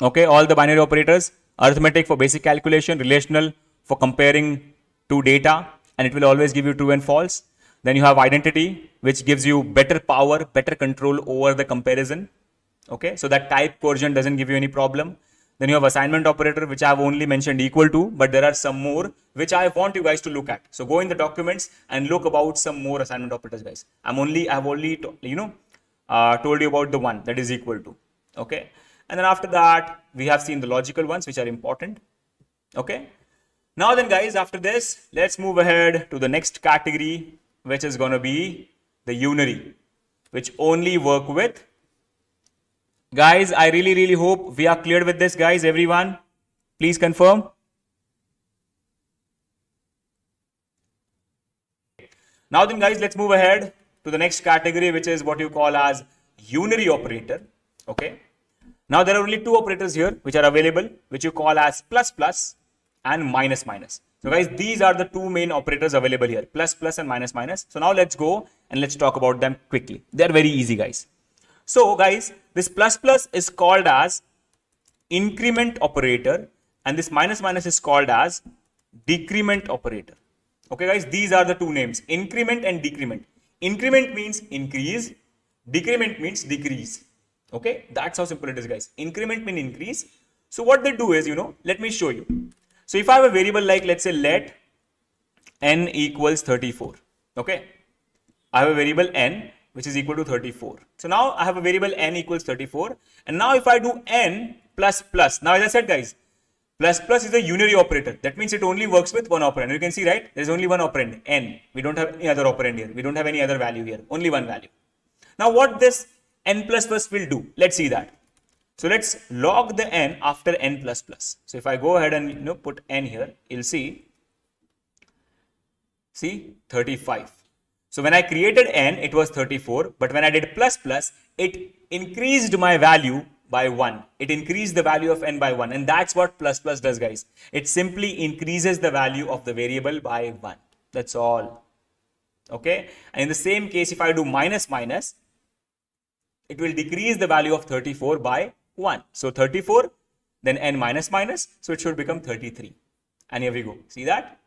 Okay, all the binary operators, arithmetic for basic calculation, relational for comparing two data, and it will always give you true and false. Then you have identity, which gives you better power, better control over the comparison. Okay, so that type coercion doesn't give you any problem. Then you have assignment operator, which I have only mentioned equal to, but there are some more which I want you guys to look at. So go in the documents and look about some more assignment operators, guys. I've only told you about the one that is equal to. Okay, and then after that we have seen the logical ones which are important. Okay, now then guys, after this, let's move ahead to the next category, which is going to be the unary, which only work with. Guys, I really hope we are clear with this, guys. Everyone, please confirm. Now then, guys, let's move ahead to the next category, which is what you call as unary operator. Okay. Now there are only two operators here which are available, which you call as plus plus and minus minus. So guys, these are the two main operators available here, plus plus and minus minus. So now let's go and let's talk about them quickly. They're very easy, guys. So guys, this plus plus is called as increment operator, and this minus minus is called as decrement operator. Okay guys, these are the two names, increment and decrement. Increment means increase, decrement means decrease. Okay, that's how simple it is, guys. Increment means increase. So what they do is, let me show you. So if I have a variable like, let's say, let n equals 34. Okay, I have a variable n which is equal to 34. So now I have a variable n equals 34. And now if I do n plus plus, now as I said guys, plus plus is a unary operator. That means it only works with one operand. You can see, right? There's only one operand, n. We don't have any other operand here. We don't have any other value here. Only one value. Now what this n plus plus will do? Let's see that. So let's log the n after n plus plus. So if I go ahead and put n here, you'll see 35. So when I created n, it was 34, but when I did plus plus, it increased my value by 1. It increased the value of n by 1, and that's what plus plus does, guys. It simply increases the value of the variable by 1. That's all. Okay? And in the same case, if I do minus minus, it will decrease the value of 34 by 1. So 34, then n minus minus, so it should become 33. And here we go. See that?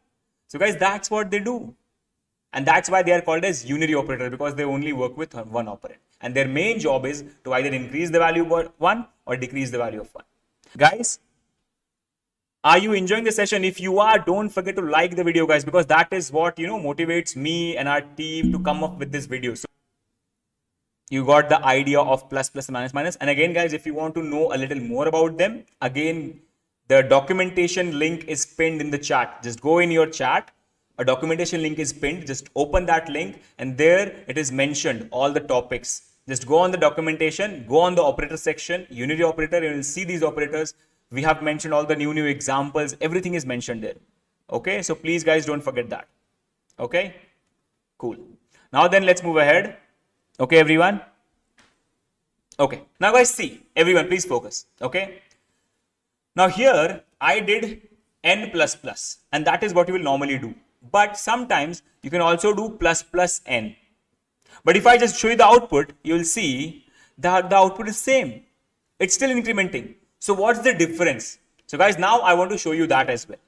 So guys, that's what they do. And that's why they are called as unary operator, because they only work with one operand. And their main job is to either increase the value by 1 or decrease the value of 1. Guys, are you enjoying the session? If you are, don't forget to like the video, guys, because that is what, motivates me and our team to come up with this video. So you got the idea of plus plus minus minus. And again, guys, if you want to know a little more about them, again, the documentation link is pinned in the chat. Just go in your chat. A documentation link is pinned. Just open that link, and there it is mentioned all the topics. Just go on the documentation, go on the operator section, unary operator, you will see these operators. We have mentioned all the new examples. Everything is mentioned there. Okay, so please guys, don't forget that. Okay, cool. Now then, let's move ahead. Okay, everyone. Okay, now guys, see, everyone, please focus. Okay, now here I did n plus plus, and that is what you will normally do. But sometimes you can also do plus plus n. But if I just show you the output, you will see that the output is same. It's still incrementing. So what's the difference? So guys, now I want to show you that as well.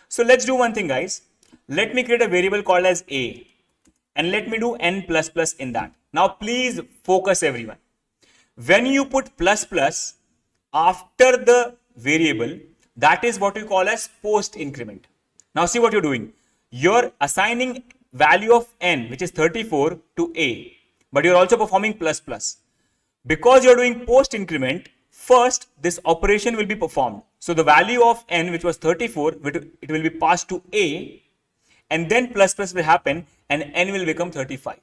So let's do one thing, guys. Let me create a variable called as a, and let me do n plus plus in that. Now please focus, everyone. When you put plus plus after the variable, that is what we call as post increment. Now see what you're doing. You're assigning value of n, which is 34, to a, but you're also performing plus plus. Because you're doing post increment, first this operation will be performed. So the value of n, which was 34, it will be passed to a, and then plus plus will happen, and n will become 35.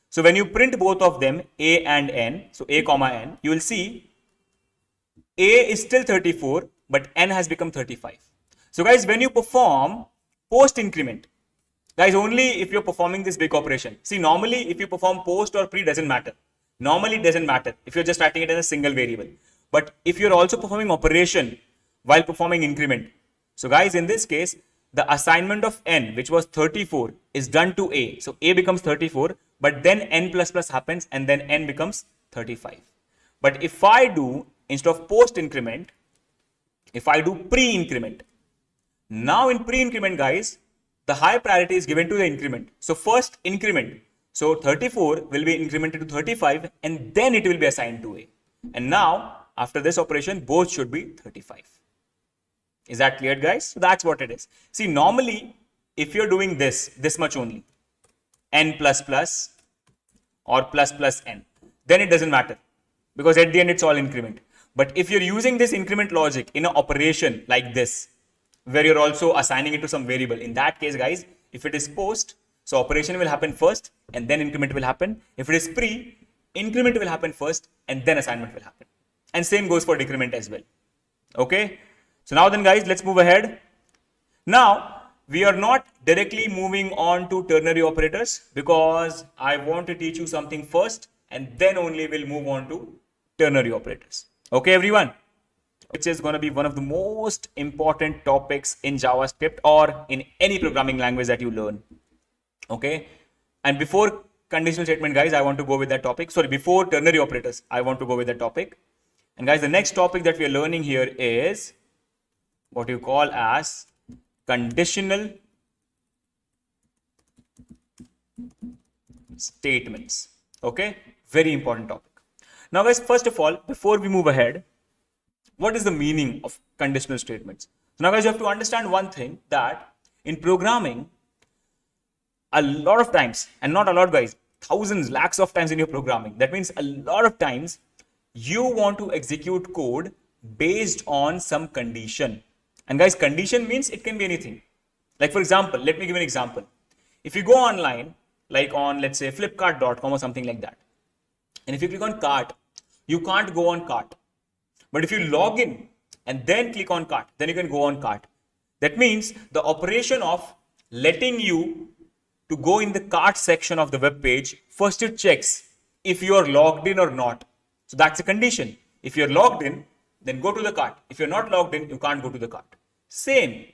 So when you print both of them, a and n, so a comma n, you will see a is still 34, but n has become 35. So guys, when you perform post increment, guys, only if you're performing this big operation. See, normally if you perform post or pre, doesn't matter. Normally it doesn't matter if you're just writing it as a single variable. But if you're also performing operation while performing increment. So guys, in this case, the assignment of n, which was 34, is done to a. So a becomes 34, but then n plus plus happens, and then n becomes 35. But if I do, instead of post increment, if I do pre increment, now in pre increment, guys, the high priority is given to the increment. So first increment, so 34 will be incremented to 35, and then it will be assigned to a. And now after this operation, both should be 35. Is that clear, guys? So that's what it is. See, normally if you're doing this much only, n plus plus or plus plus n, then it doesn't matter, because at the end it's all increment. But if you're using this increment logic in an operation like this, where you're also assigning it to some variable, in that case, guys, if it is post, so operation will happen first and then increment will happen. If it is pre, increment will happen first and then assignment will happen. And same goes for decrement as well. Okay. So now then, guys, let's move ahead. Now we are not directly moving on to ternary operators, because I want to teach you something first, and then only we'll move on to ternary operators. Okay, everyone. Which is going to be one of the most important topics in JavaScript or in any programming language that you learn. Okay. And before conditional statement, guys, I want to go with that topic. Sorry, before ternary operators, I want to go with that topic. And guys, the next topic that we are learning here is what you call as conditional statements. Okay. Very important topic. Now, guys, first of all, before we move ahead, what is the meaning of conditional statements? So now, guys, you have to understand one thing, that in programming, a lot of times, and not a lot, guys, thousands, lakhs of times in your programming. That means a lot of times you want to execute code based on some condition. And guys, condition means it can be anything. Like for example, let me give an example. If you go online, like on, let's say, flipkart.com or something like that, and if you click on cart, you can't go on cart. But if you log in and then click on cart, then you can go on cart. That means the operation of letting you to go in the cart section of the web page, first it checks if you are logged in or not. So that's a condition. If you're logged in, then go to the cart. If you're not logged in, you can't go to the cart. Same,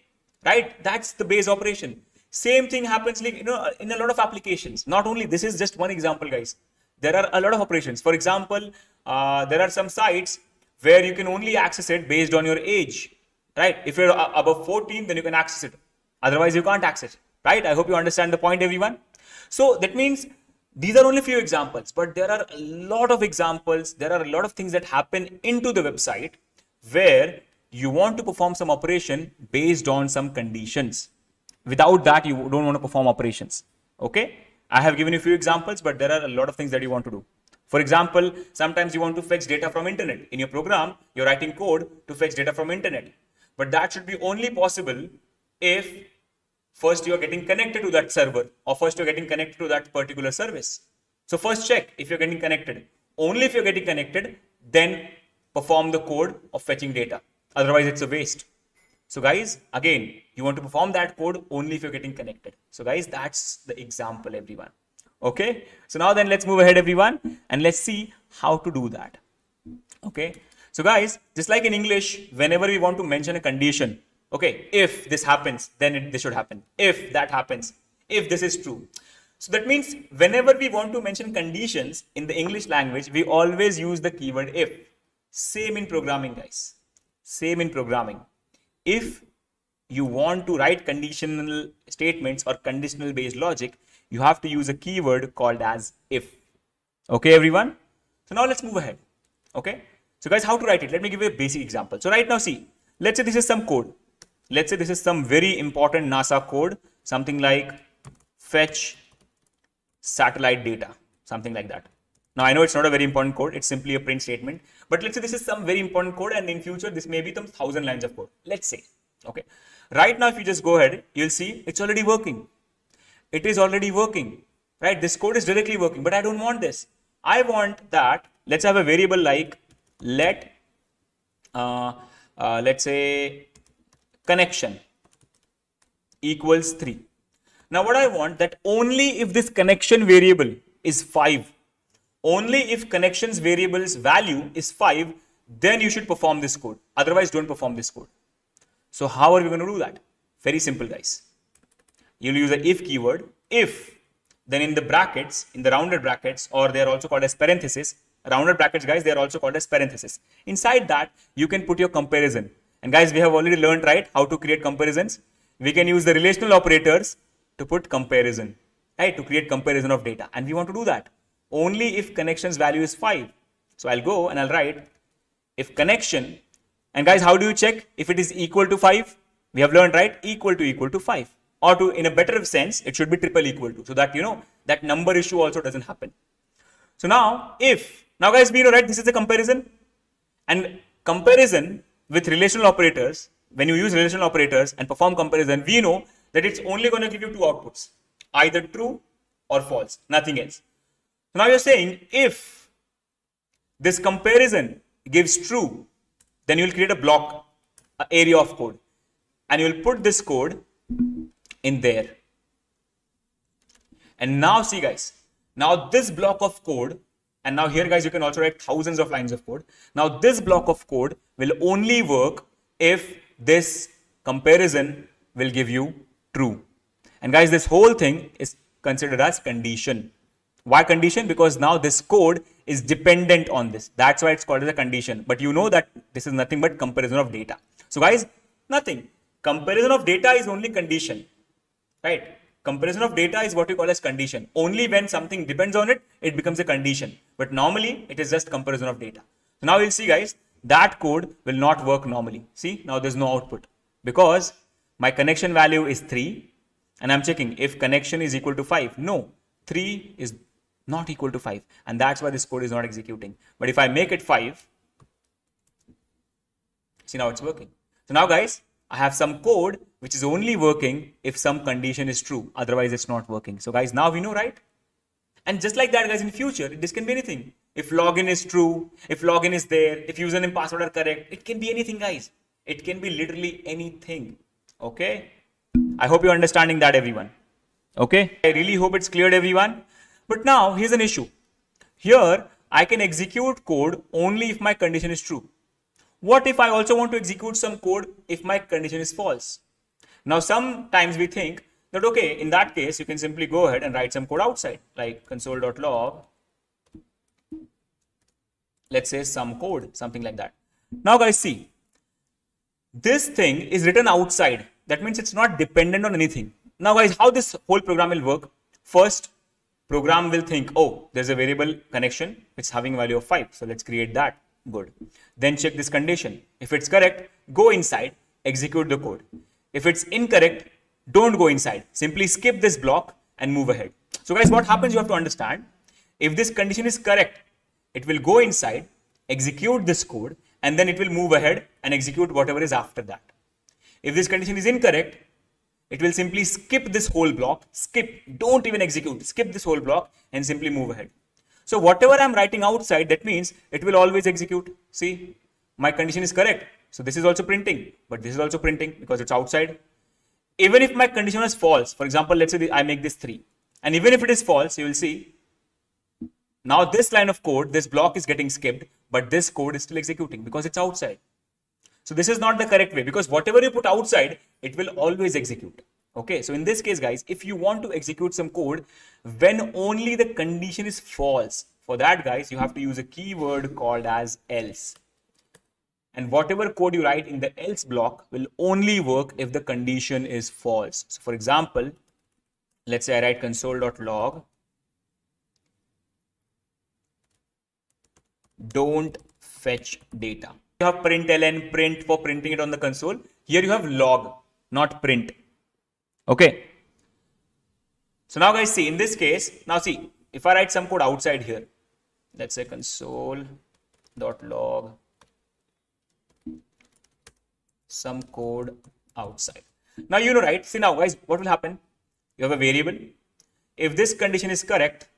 right? That's the base operation. Same thing happens, like, in a lot of applications. Not only, this is just one example, guys. There are a lot of operations. For example, there are some sites where you can only access it based on your age, right? If you're above 14, then you can access it. Otherwise, you can't access it, right? I hope you understand the point, everyone. So that means these are only few examples, but there are a lot of examples. There are a lot of things that happen into the website where you want to perform some operation based on some conditions. Without that, you don't want to perform operations. Okay. I have given you a few examples, but there are a lot of things that you want to do. For example, sometimes you want to fetch data from internet. In your program, you're writing code to fetch data from internet. But that should be only possible if first you're getting connected to that server, or first you're getting connected to that particular service. So first check if you're getting connected. Only if you're getting connected, then perform the code of fetching data. Otherwise, it's a waste. So guys, again, you want to perform that code only if you're getting connected. So guys, that's the example, everyone. Okay. So now then let's move ahead, everyone, and let's see how to do that. Okay. So guys, just like in English, whenever we want to mention a condition, okay, if this happens, then this should happen. If that happens, if this is true. So that means whenever we want to mention conditions in the English language, we always use the keyword if. Same in programming, guys. Same in programming. If you want to write conditional statements or conditional based logic, you have to use a keyword called as if. Okay, everyone. So now let's move ahead. Okay. So guys, how to write it? Let me give you a basic example. So right now, see, let's say this is some code. Let's say this is some very important NASA code, something like fetch satellite data, something like that. Now I know it's not a very important code. It's simply a print statement, but let's say this is some very important code, and in future, this may be some 1,000 lines of code. Let's say, okay. Right now, if you just go ahead, you'll see it's already working. It is already working, right? This code is directly working, but I don't want this. I want that. Let's have a variable like let's say connection equals 3. Now what I want, that only if this connection variable is 5, only if connections variable's value is 5, then you should perform this code. Otherwise, don't perform this code. So how are we going to do that? Very simple, guys. You'll use the if keyword. If, then in the brackets, in the rounded brackets, or they are also called as parentheses. Rounded brackets, guys, they are also called as parentheses. Inside that, you can put your comparison. And guys, we have already learned, right, how to create comparisons. We can use the relational operators to put comparison, right, to create comparison of data. And we want to do that only if connection's value is 5. So I'll go and I'll write if connection, and guys, how do you check if it is equal to 5? We have learned, right, equal to 5, or to, in a better sense, it should be triple equal to, so that, you know, that number issue also doesn't happen. So now if, now guys, we know, right, this is a comparison, and comparison with relational operators, when you use relational operators and perform comparison, we know that it's only going to give you two outputs, either true or false, nothing else. So now you're saying if this comparison gives true, then you'll create a block, an area of code, and you'll put this code in there. And now see, guys, now this block of code, and now here, guys, you can also write thousands of lines of code. Now this block of code will only work if this comparison will give you true. And guys, this whole thing is considered as condition. Why condition? Because now this code is dependent on this. That's why it's called as a condition. But you know that this is nothing but comparison of data. So guys, nothing. Comparison of data is only condition, right? Comparison of data is what we call as condition. Only when something depends on it, it becomes a condition. But normally, it is just comparison of data. So now you'll see, guys, that code will not work normally. See, now there's no output because my connection value is 3 and I'm checking if connection is equal to 5. No, 3 is not equal to 5. And that's why this code is not executing. But if I make it 5, see, now it's working. So now guys, I have some code which is only working if some condition is true. Otherwise, it's not working. So guys, now we know, right? And just like that, guys, in future, this can be anything. If login is true, if login is there, if username and password are correct, it can be anything, guys. It can be literally anything. Okay? I hope you're understanding that, everyone. Okay? I really hope it's cleared, everyone. But now, here's an issue. Here, I can execute code only if my condition is true. What if I also want to execute some code if my condition is false? Now, sometimes we think that, okay, in that case, you can simply go ahead and write some code outside, like console.log, let's say some code, something like that. Now, guys, see, this thing is written outside. That means it's not dependent on anything. Now, guys, how this whole program will work? First, program will think, oh, there's a variable connection. It's having a value of 5. So let's create that. Good. Then check this condition. If it's correct, go inside, execute the code. If it's incorrect, don't go inside. Simply skip this block and move ahead. So guys, what happens, you have to understand. If this condition is correct, it will go inside, execute this code, and then it will move ahead and execute whatever is after that. If this condition is incorrect, it will simply skip this whole block, don't even execute, skip this whole block and simply move ahead. So whatever I'm writing outside, that means it will always execute. See, my condition is correct. So this is also printing, but this is also printing because it's outside. Even if my condition is false, for example, let's say I make this 3. And even if it is false, you will see, now this line of code, this block is getting skipped, but this code is still executing because it's outside. So this is not the correct way, because whatever you put outside, it will always execute. Okay, so in this case, guys, if you want to execute some code when only the condition is false, for that, guys, you have to use a keyword called as else. And whatever code you write in the else block will only work if the condition is false. So for example, let's say I write console.log, don't fetch data. You have println, print for printing it on the console. Here you have log, not print. Okay. So now, guys, see, in this case, now see, if I write some code outside here, let's say console.log, some code outside. Now, you know, right? See now, guys, what will happen? You have a variable. If this condition is correct,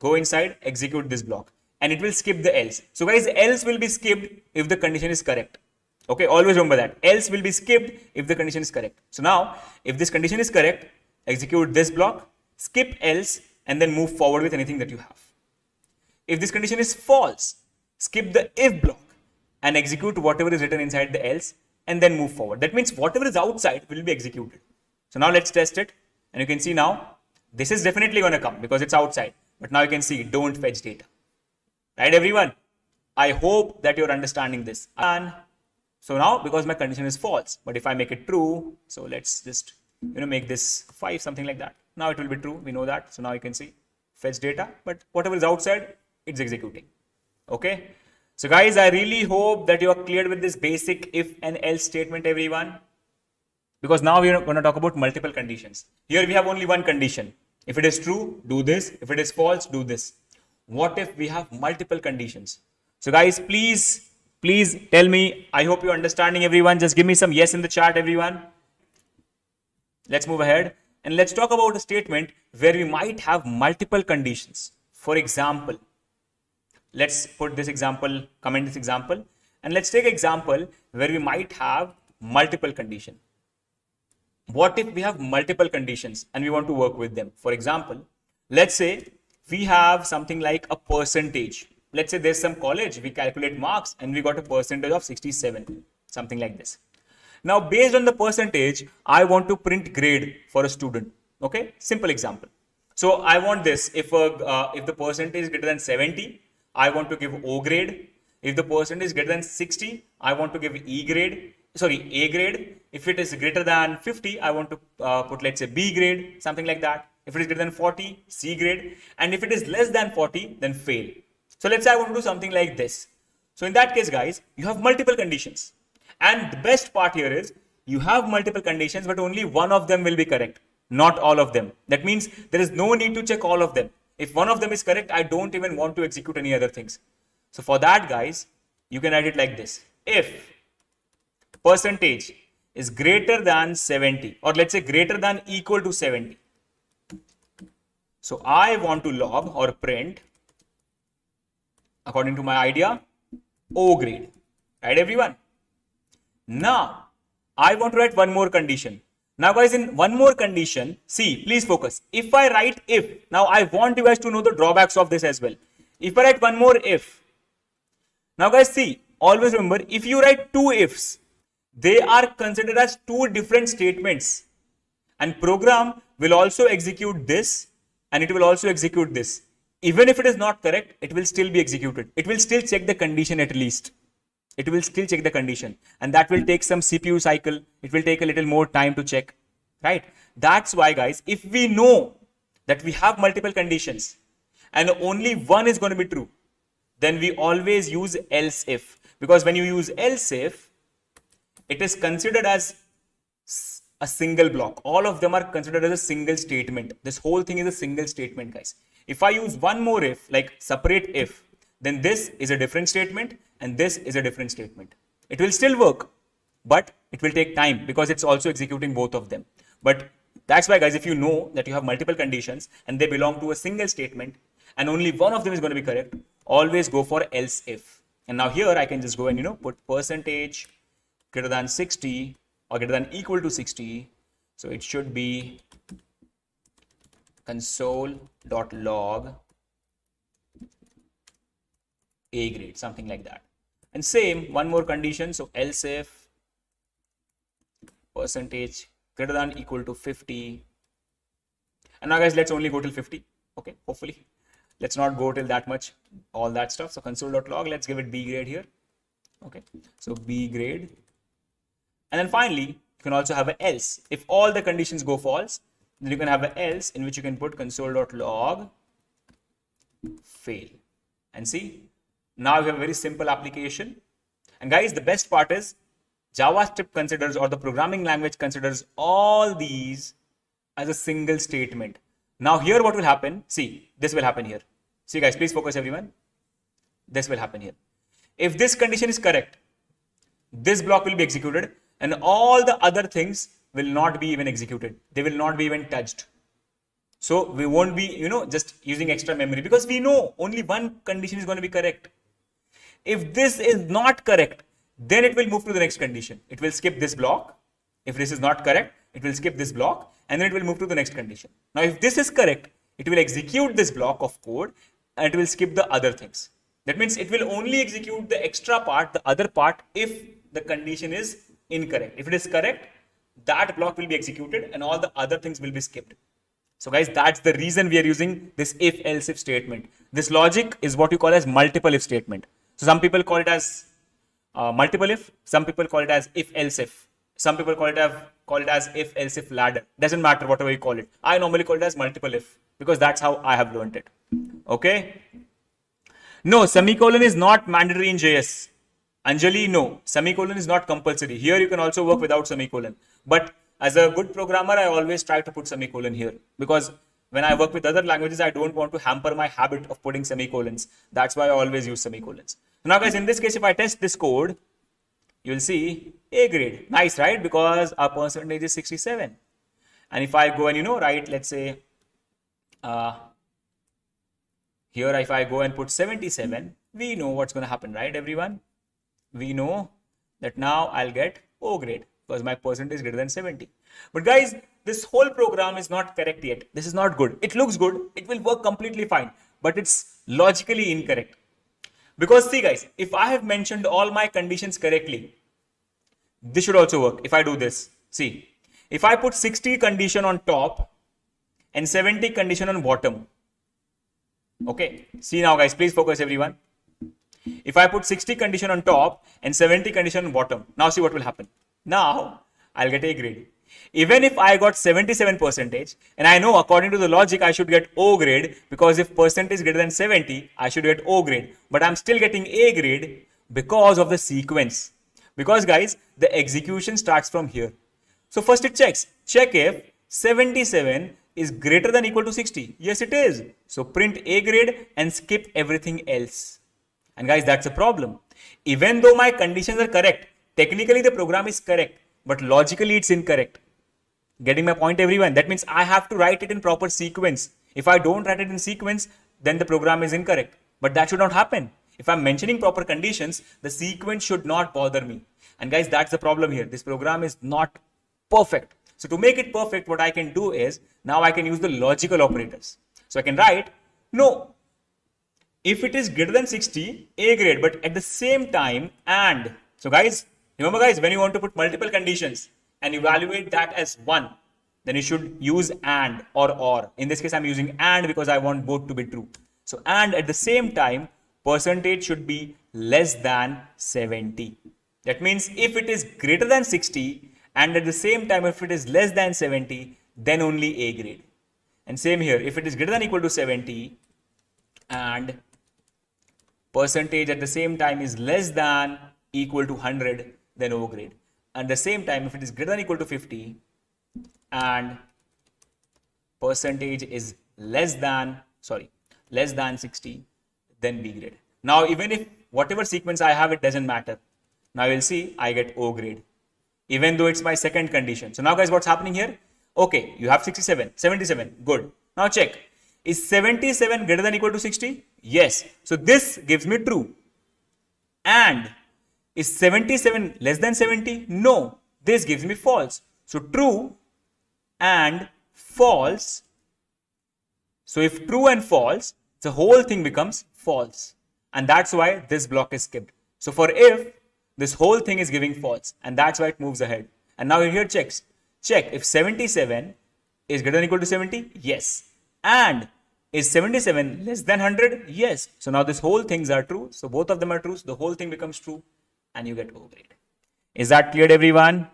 go inside, execute this block, and it will skip the else. So guys, else will be skipped if the condition is correct. Okay, always remember that. Else will be skipped if the condition is correct. So now, if this condition is correct, execute this block, skip else, and then move forward with anything that you have. If this condition is false, skip the if block and execute whatever is written inside the else, and then move forward. That means whatever is outside will be executed. So now let's test it. And you can see now, this is definitely going to come because it's outside. But now you can see, don't fetch data. Right, everyone? I hope that you're understanding this. And so now, because my condition is false, but if I make it true, so let's just, make this 5, something like that. Now it will be true. We know that. So now you can see, fetch data, but whatever is outside, it's executing. Okay. So guys, I really hope that you are clear with this basic if and else statement, everyone. Because now we are going to talk about multiple conditions. Here we have only one condition. If it is true, do this. If it is false, do this. What if we have multiple conditions? So guys, please tell me. I hope you're understanding, everyone. Just give me some yes in the chat, everyone. Let's move ahead and let's talk about a statement where we might have multiple conditions. For example, let's put this example, comment this example, and let's take an example where we might have multiple conditions. What if we have multiple conditions and we want to work with them? For example, let's say we have something like a percentage. Let's say there's some college, we calculate marks and we got a percentage of 67, something like this. Now, based on the percentage, I want to print grade for a student. Okay, simple example. So I want this. If the percentage is greater than 70, I want to give O grade. If the percentage is greater than 60, I want to give A grade. If it is greater than 50, I want to put, let's say, B grade, something like that. If it is greater than 40, C grade. And if it is less than 40, then fail. So let's say I want to do something like this. So in that case, guys, you have multiple conditions. And the best part here is you have multiple conditions, but only one of them will be correct, not all of them. That means there is no need to check all of them. If one of them is correct, I don't even want to execute any other things. So for that, guys, you can write it like this. If percentage is greater than 70, or let's say greater than equal to 70. So I want to log or print, according to my idea, O grade. Right, everyone? Now, I want to write one more condition. Now, guys, in one more condition, see, please focus. If I write if, now I want you guys to know the drawbacks of this as well. If I write one more if, now guys, see, always remember, if you write two ifs, they are considered as two different statements, and program will also execute this and it will also execute this. Even if it is not correct, it will still be executed. It will still check the condition at least. It will still check the condition, and that will take some CPU cycle. It will take a little more time to check, right? That's why, guys, if we know that we have multiple conditions and only one is going to be true, then we always use else if, because when you use else if, it is considered as a single block. All of them are considered as a single statement. This whole thing is a single statement, guys. If I use one more if, like separate if, then this is a different statement and this is a different statement. It will still work, but it will take time because it's also executing both of them. But that's why, guys, if you know that you have multiple conditions and they belong to a single statement and only one of them is going to be correct, always go for else if. And now here I can just go and put percentage greater than 60 or greater than equal to 60. So it should be console.log A grade, something like that. And same, one more condition. So else if percentage greater than equal to 50. And now, guys, let's only go till 50. Okay, hopefully. Let's not go till that much, all that stuff. So console.log, let's give it B grade here. Okay, so B grade. And then finally, you can also have an else. If all the conditions go false, then you can have an else in which you can put console.log fail. And see, now you have a very simple application. And guys, the best part is JavaScript considers, or the programming language considers, all these as a single statement. Now here what will happen? See, this will happen here. See, guys, please focus, everyone. This will happen here. If this condition is correct, this block will be executed and all the other things will not be even executed. They will not be even touched. So we won't be, just using extra memory because we know only one condition is going to be correct. If this is not correct, then it will move to the next condition. It will skip this block. If this is not correct, it will skip this block and then it will move to the next condition. Now, if this is correct, it will execute this block of code and it will skip the other things. That means it will only execute the extra part, the other part, if the condition is incorrect. If it is correct, that block will be executed and all the other things will be skipped. So guys, that's the reason we are using this if else if statement. This logic is what you call as multiple if statement. So some people call it as multiple if, some people call it as if else if, some people call it as if else if ladder. Doesn't matter whatever you call it. I normally call it as multiple if because that's how I have learned it. Okay. No, semicolon is not mandatory in JS. Anjali, no, semicolon is not compulsory. Here you can also work without semicolon. But as a good programmer, I always try to put semicolon here because when I work with other languages, I don't want to hamper my habit of putting semicolons. That's why I always use semicolons. Now, guys, in this case, if I test this code, you will see A grade. Nice, right? Because our percentage is 67. And if I go and, write, let's say, here, if I go and put 77, we know what's going to happen, right, everyone? We know that now I'll get O grade because my percentage is greater than 70. But guys, this whole program is not correct yet. This is not good. It looks good. It will work completely fine, but it's logically incorrect. Because see, guys, if I have mentioned all my conditions correctly, this should also work. If I do this, see, if I put 60 condition on top and 70 condition on bottom. Okay, see now, guys, please focus, everyone. If I put 60 condition on top and 70 condition on bottom, now see what will happen. Now I'll get A grade. Even if I got 77% and I know according to the logic I should get O grade because if percentage is greater than 70, I should get O grade. But I'm still getting A grade because of the sequence. Because guys, the execution starts from here. So first it checks. Check if 77 is greater than equal to 60? Yes, it is. So print A grade and skip everything else. And guys, that's a problem. Even though my conditions are correct, technically the program is correct, but logically it's incorrect. Getting my point, everyone? That means I have to write it in proper sequence. If I don't write it in sequence, then the program is incorrect. But that should not happen. If I'm mentioning proper conditions, the sequence should not bother me. And guys, that's the problem here. This program is not perfect. So to make it perfect, what I can do is, now I can use the logical operators. So I can write, no, if it is greater than 60, A grade, but at the same time, and. So guys, remember guys, when you want to put multiple conditions and evaluate that as 1, then you should use and or. In this case, I'm using and because I want both to be true. So and at the same time, percentage should be less than 70. That means if it is greater than 60 and at the same time, if it is less than 70, then only A grade. And same here, if it is greater than equal to 70 and percentage at the same time is less than equal to 100, then O grade. At the same time, if it is greater than equal to 50 and percentage is less than 60, then B grade. Now, even if whatever sequence I have, it doesn't matter. Now you'll see I get O grade, even though it's my second condition. So now guys, what's happening here? Okay, you have 77, good. Now check, is 77 greater than equal to 60? Yes. So this gives me true. And is 77 less than 70? No, this gives me false. So true and false. So if true and false, the whole thing becomes false. And that's why this block is skipped. So for if, this whole thing is giving false. And that's why it moves ahead. And now here checks. Check if 77 is greater than equal to 70? Yes. And is 77 less than 100? Yes. So now this whole things are true. So both of them are true. So the whole thing becomes true. And you get O grade. Is that clear, everyone?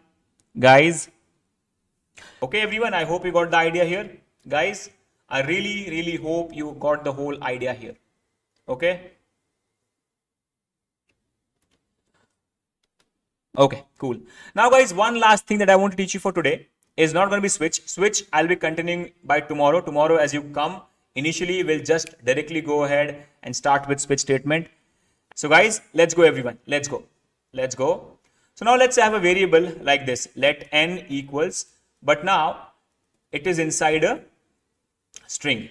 Guys? Okay, everyone, I hope you got the idea here. Guys, I really hope you got the whole idea here. Okay? Okay, cool. Now, guys, one last thing that I want to teach you for today is not going to be switch. Switch, I'll be continuing by tomorrow. Tomorrow, as you come, initially, we'll just directly go ahead and start with switch statement. So, guys, let's go, everyone. Let's go. So now let's have a variable like this. Let n equals, but now it is inside a string.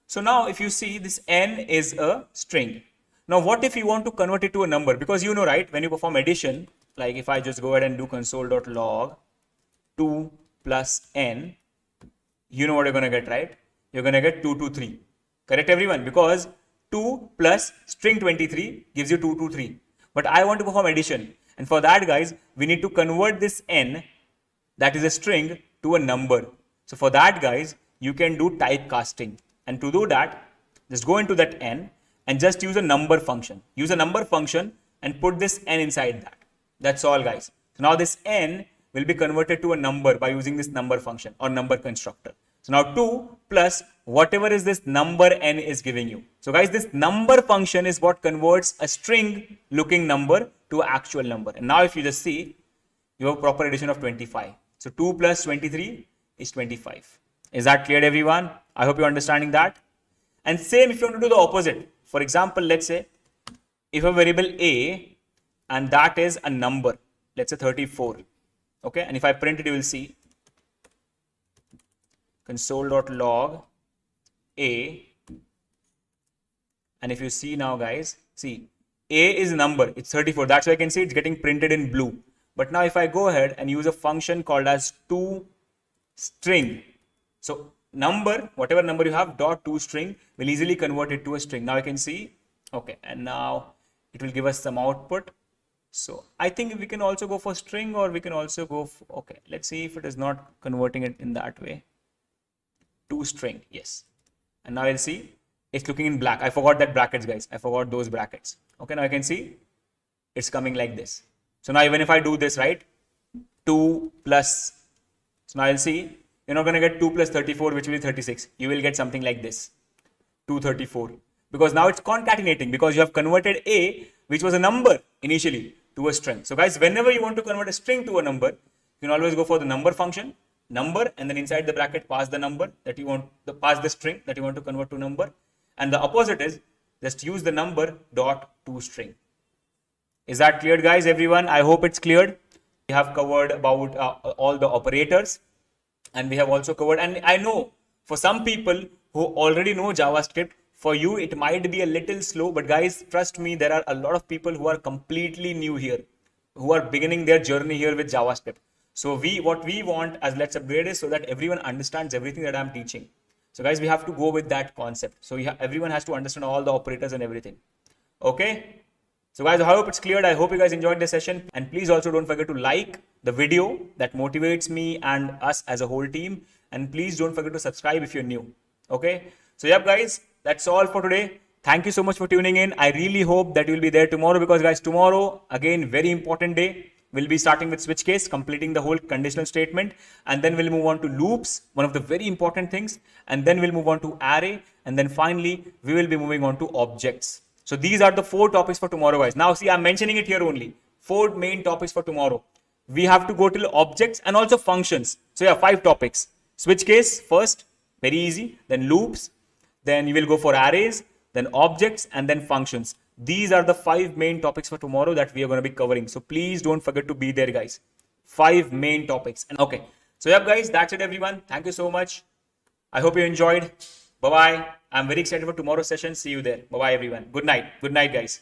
So now if you see, this n is a string. Now what if you want to convert it to a number? Because you know, right, when you perform addition, like if I just go ahead and do console.log 2 plus n, you know what you're going to get, right? You're going to get 223. Correct, everyone? Because 2 plus string 23 gives you 223. But I want to perform addition. And for that, guys, we need to convert this n, that is a string, to a number. So for that, guys, you can do typecasting. And to do that, just go into that n and just use a number function. Use a number function and put this n inside that. That's all, guys. So now this n will be converted to a number by using this number function or number constructor. So now 2 plus whatever is this number n is giving you. So guys, this number function is what converts a string looking number to an actual number. And now if you just see, you have proper addition of 25. So 2 plus 23 is 25. Is that clear, everyone? I hope you're understanding that. And same if you want to do the opposite. For example, let's say if a variable a and that is a number, let's say 34. Okay, and if I print it, you will see console.log a, and if you see now, guys, see a is a number, it's 34. That's why I can see it's getting printed in blue. But now if I go ahead and use a function called as toString, so number, whatever number you have, dot toString will easily convert it to a string. Now I can see, okay, and now it will give us some output. So I think we can also go for string, or we can also go for, okay, let's see if it is not converting it in that way. ToString, yes. And now I'll see it's looking in black. I forgot that brackets, guys. I forgot those brackets. Okay, now I can see it's coming like this. So now even if I do this, right, 2 plus, so now I'll see you're not going to get 2 plus 34, which will be 36. You will get something like this, 234, because now it's concatenating, because you have converted a, which was a number initially, to a string. So guys, whenever you want to convert a string to a number, you can always go for the number function number, and then inside the bracket pass the number that you want, pass the string that you want to convert to number. And the opposite is just use the number dot to string. Is that clear, guys? Everyone, I hope it's cleared. We have covered about all the operators, and we have also covered, and I know for some people who already know JavaScript, for you it might be a little slow, but guys, trust me, there are a lot of people who are completely new here, who are beginning their journey here with JavaScript. So what we want as Let's Upgrade is so that everyone understands everything that I'm teaching. So guys, we have to go with that concept. So everyone has to understand all the operators and everything. Okay. So guys, I hope it's cleared. I hope you guys enjoyed this session, and please also don't forget to like the video. That motivates me and us as a whole team. And please don't forget to subscribe if you're new. Okay. So yep, guys, that's all for today. Thank you so much for tuning in. I really hope that you'll be there tomorrow, because guys, tomorrow, again, very important day. We'll be starting with switch case, completing the whole conditional statement, and then we'll move on to loops, one of the very important things, and then we'll move on to array, and then finally, we will be moving on to objects. So these are the 4 topics for tomorrow, guys. Now see, I'm mentioning it here only. 4 main topics for tomorrow. We have to go till objects and also functions. So yeah, 5 topics. Switch case first, very easy, then loops, then you will go for arrays, then objects, and then functions. These are the 5 main topics for tomorrow that we are going to be covering. So please don't forget to be there, guys. 5 main topics. And okay. So yeah, guys, that's it, everyone. Thank you so much. I hope you enjoyed. Bye-bye. I'm very excited for tomorrow's session. See you there. Bye-bye, everyone. Good night. Good night, guys.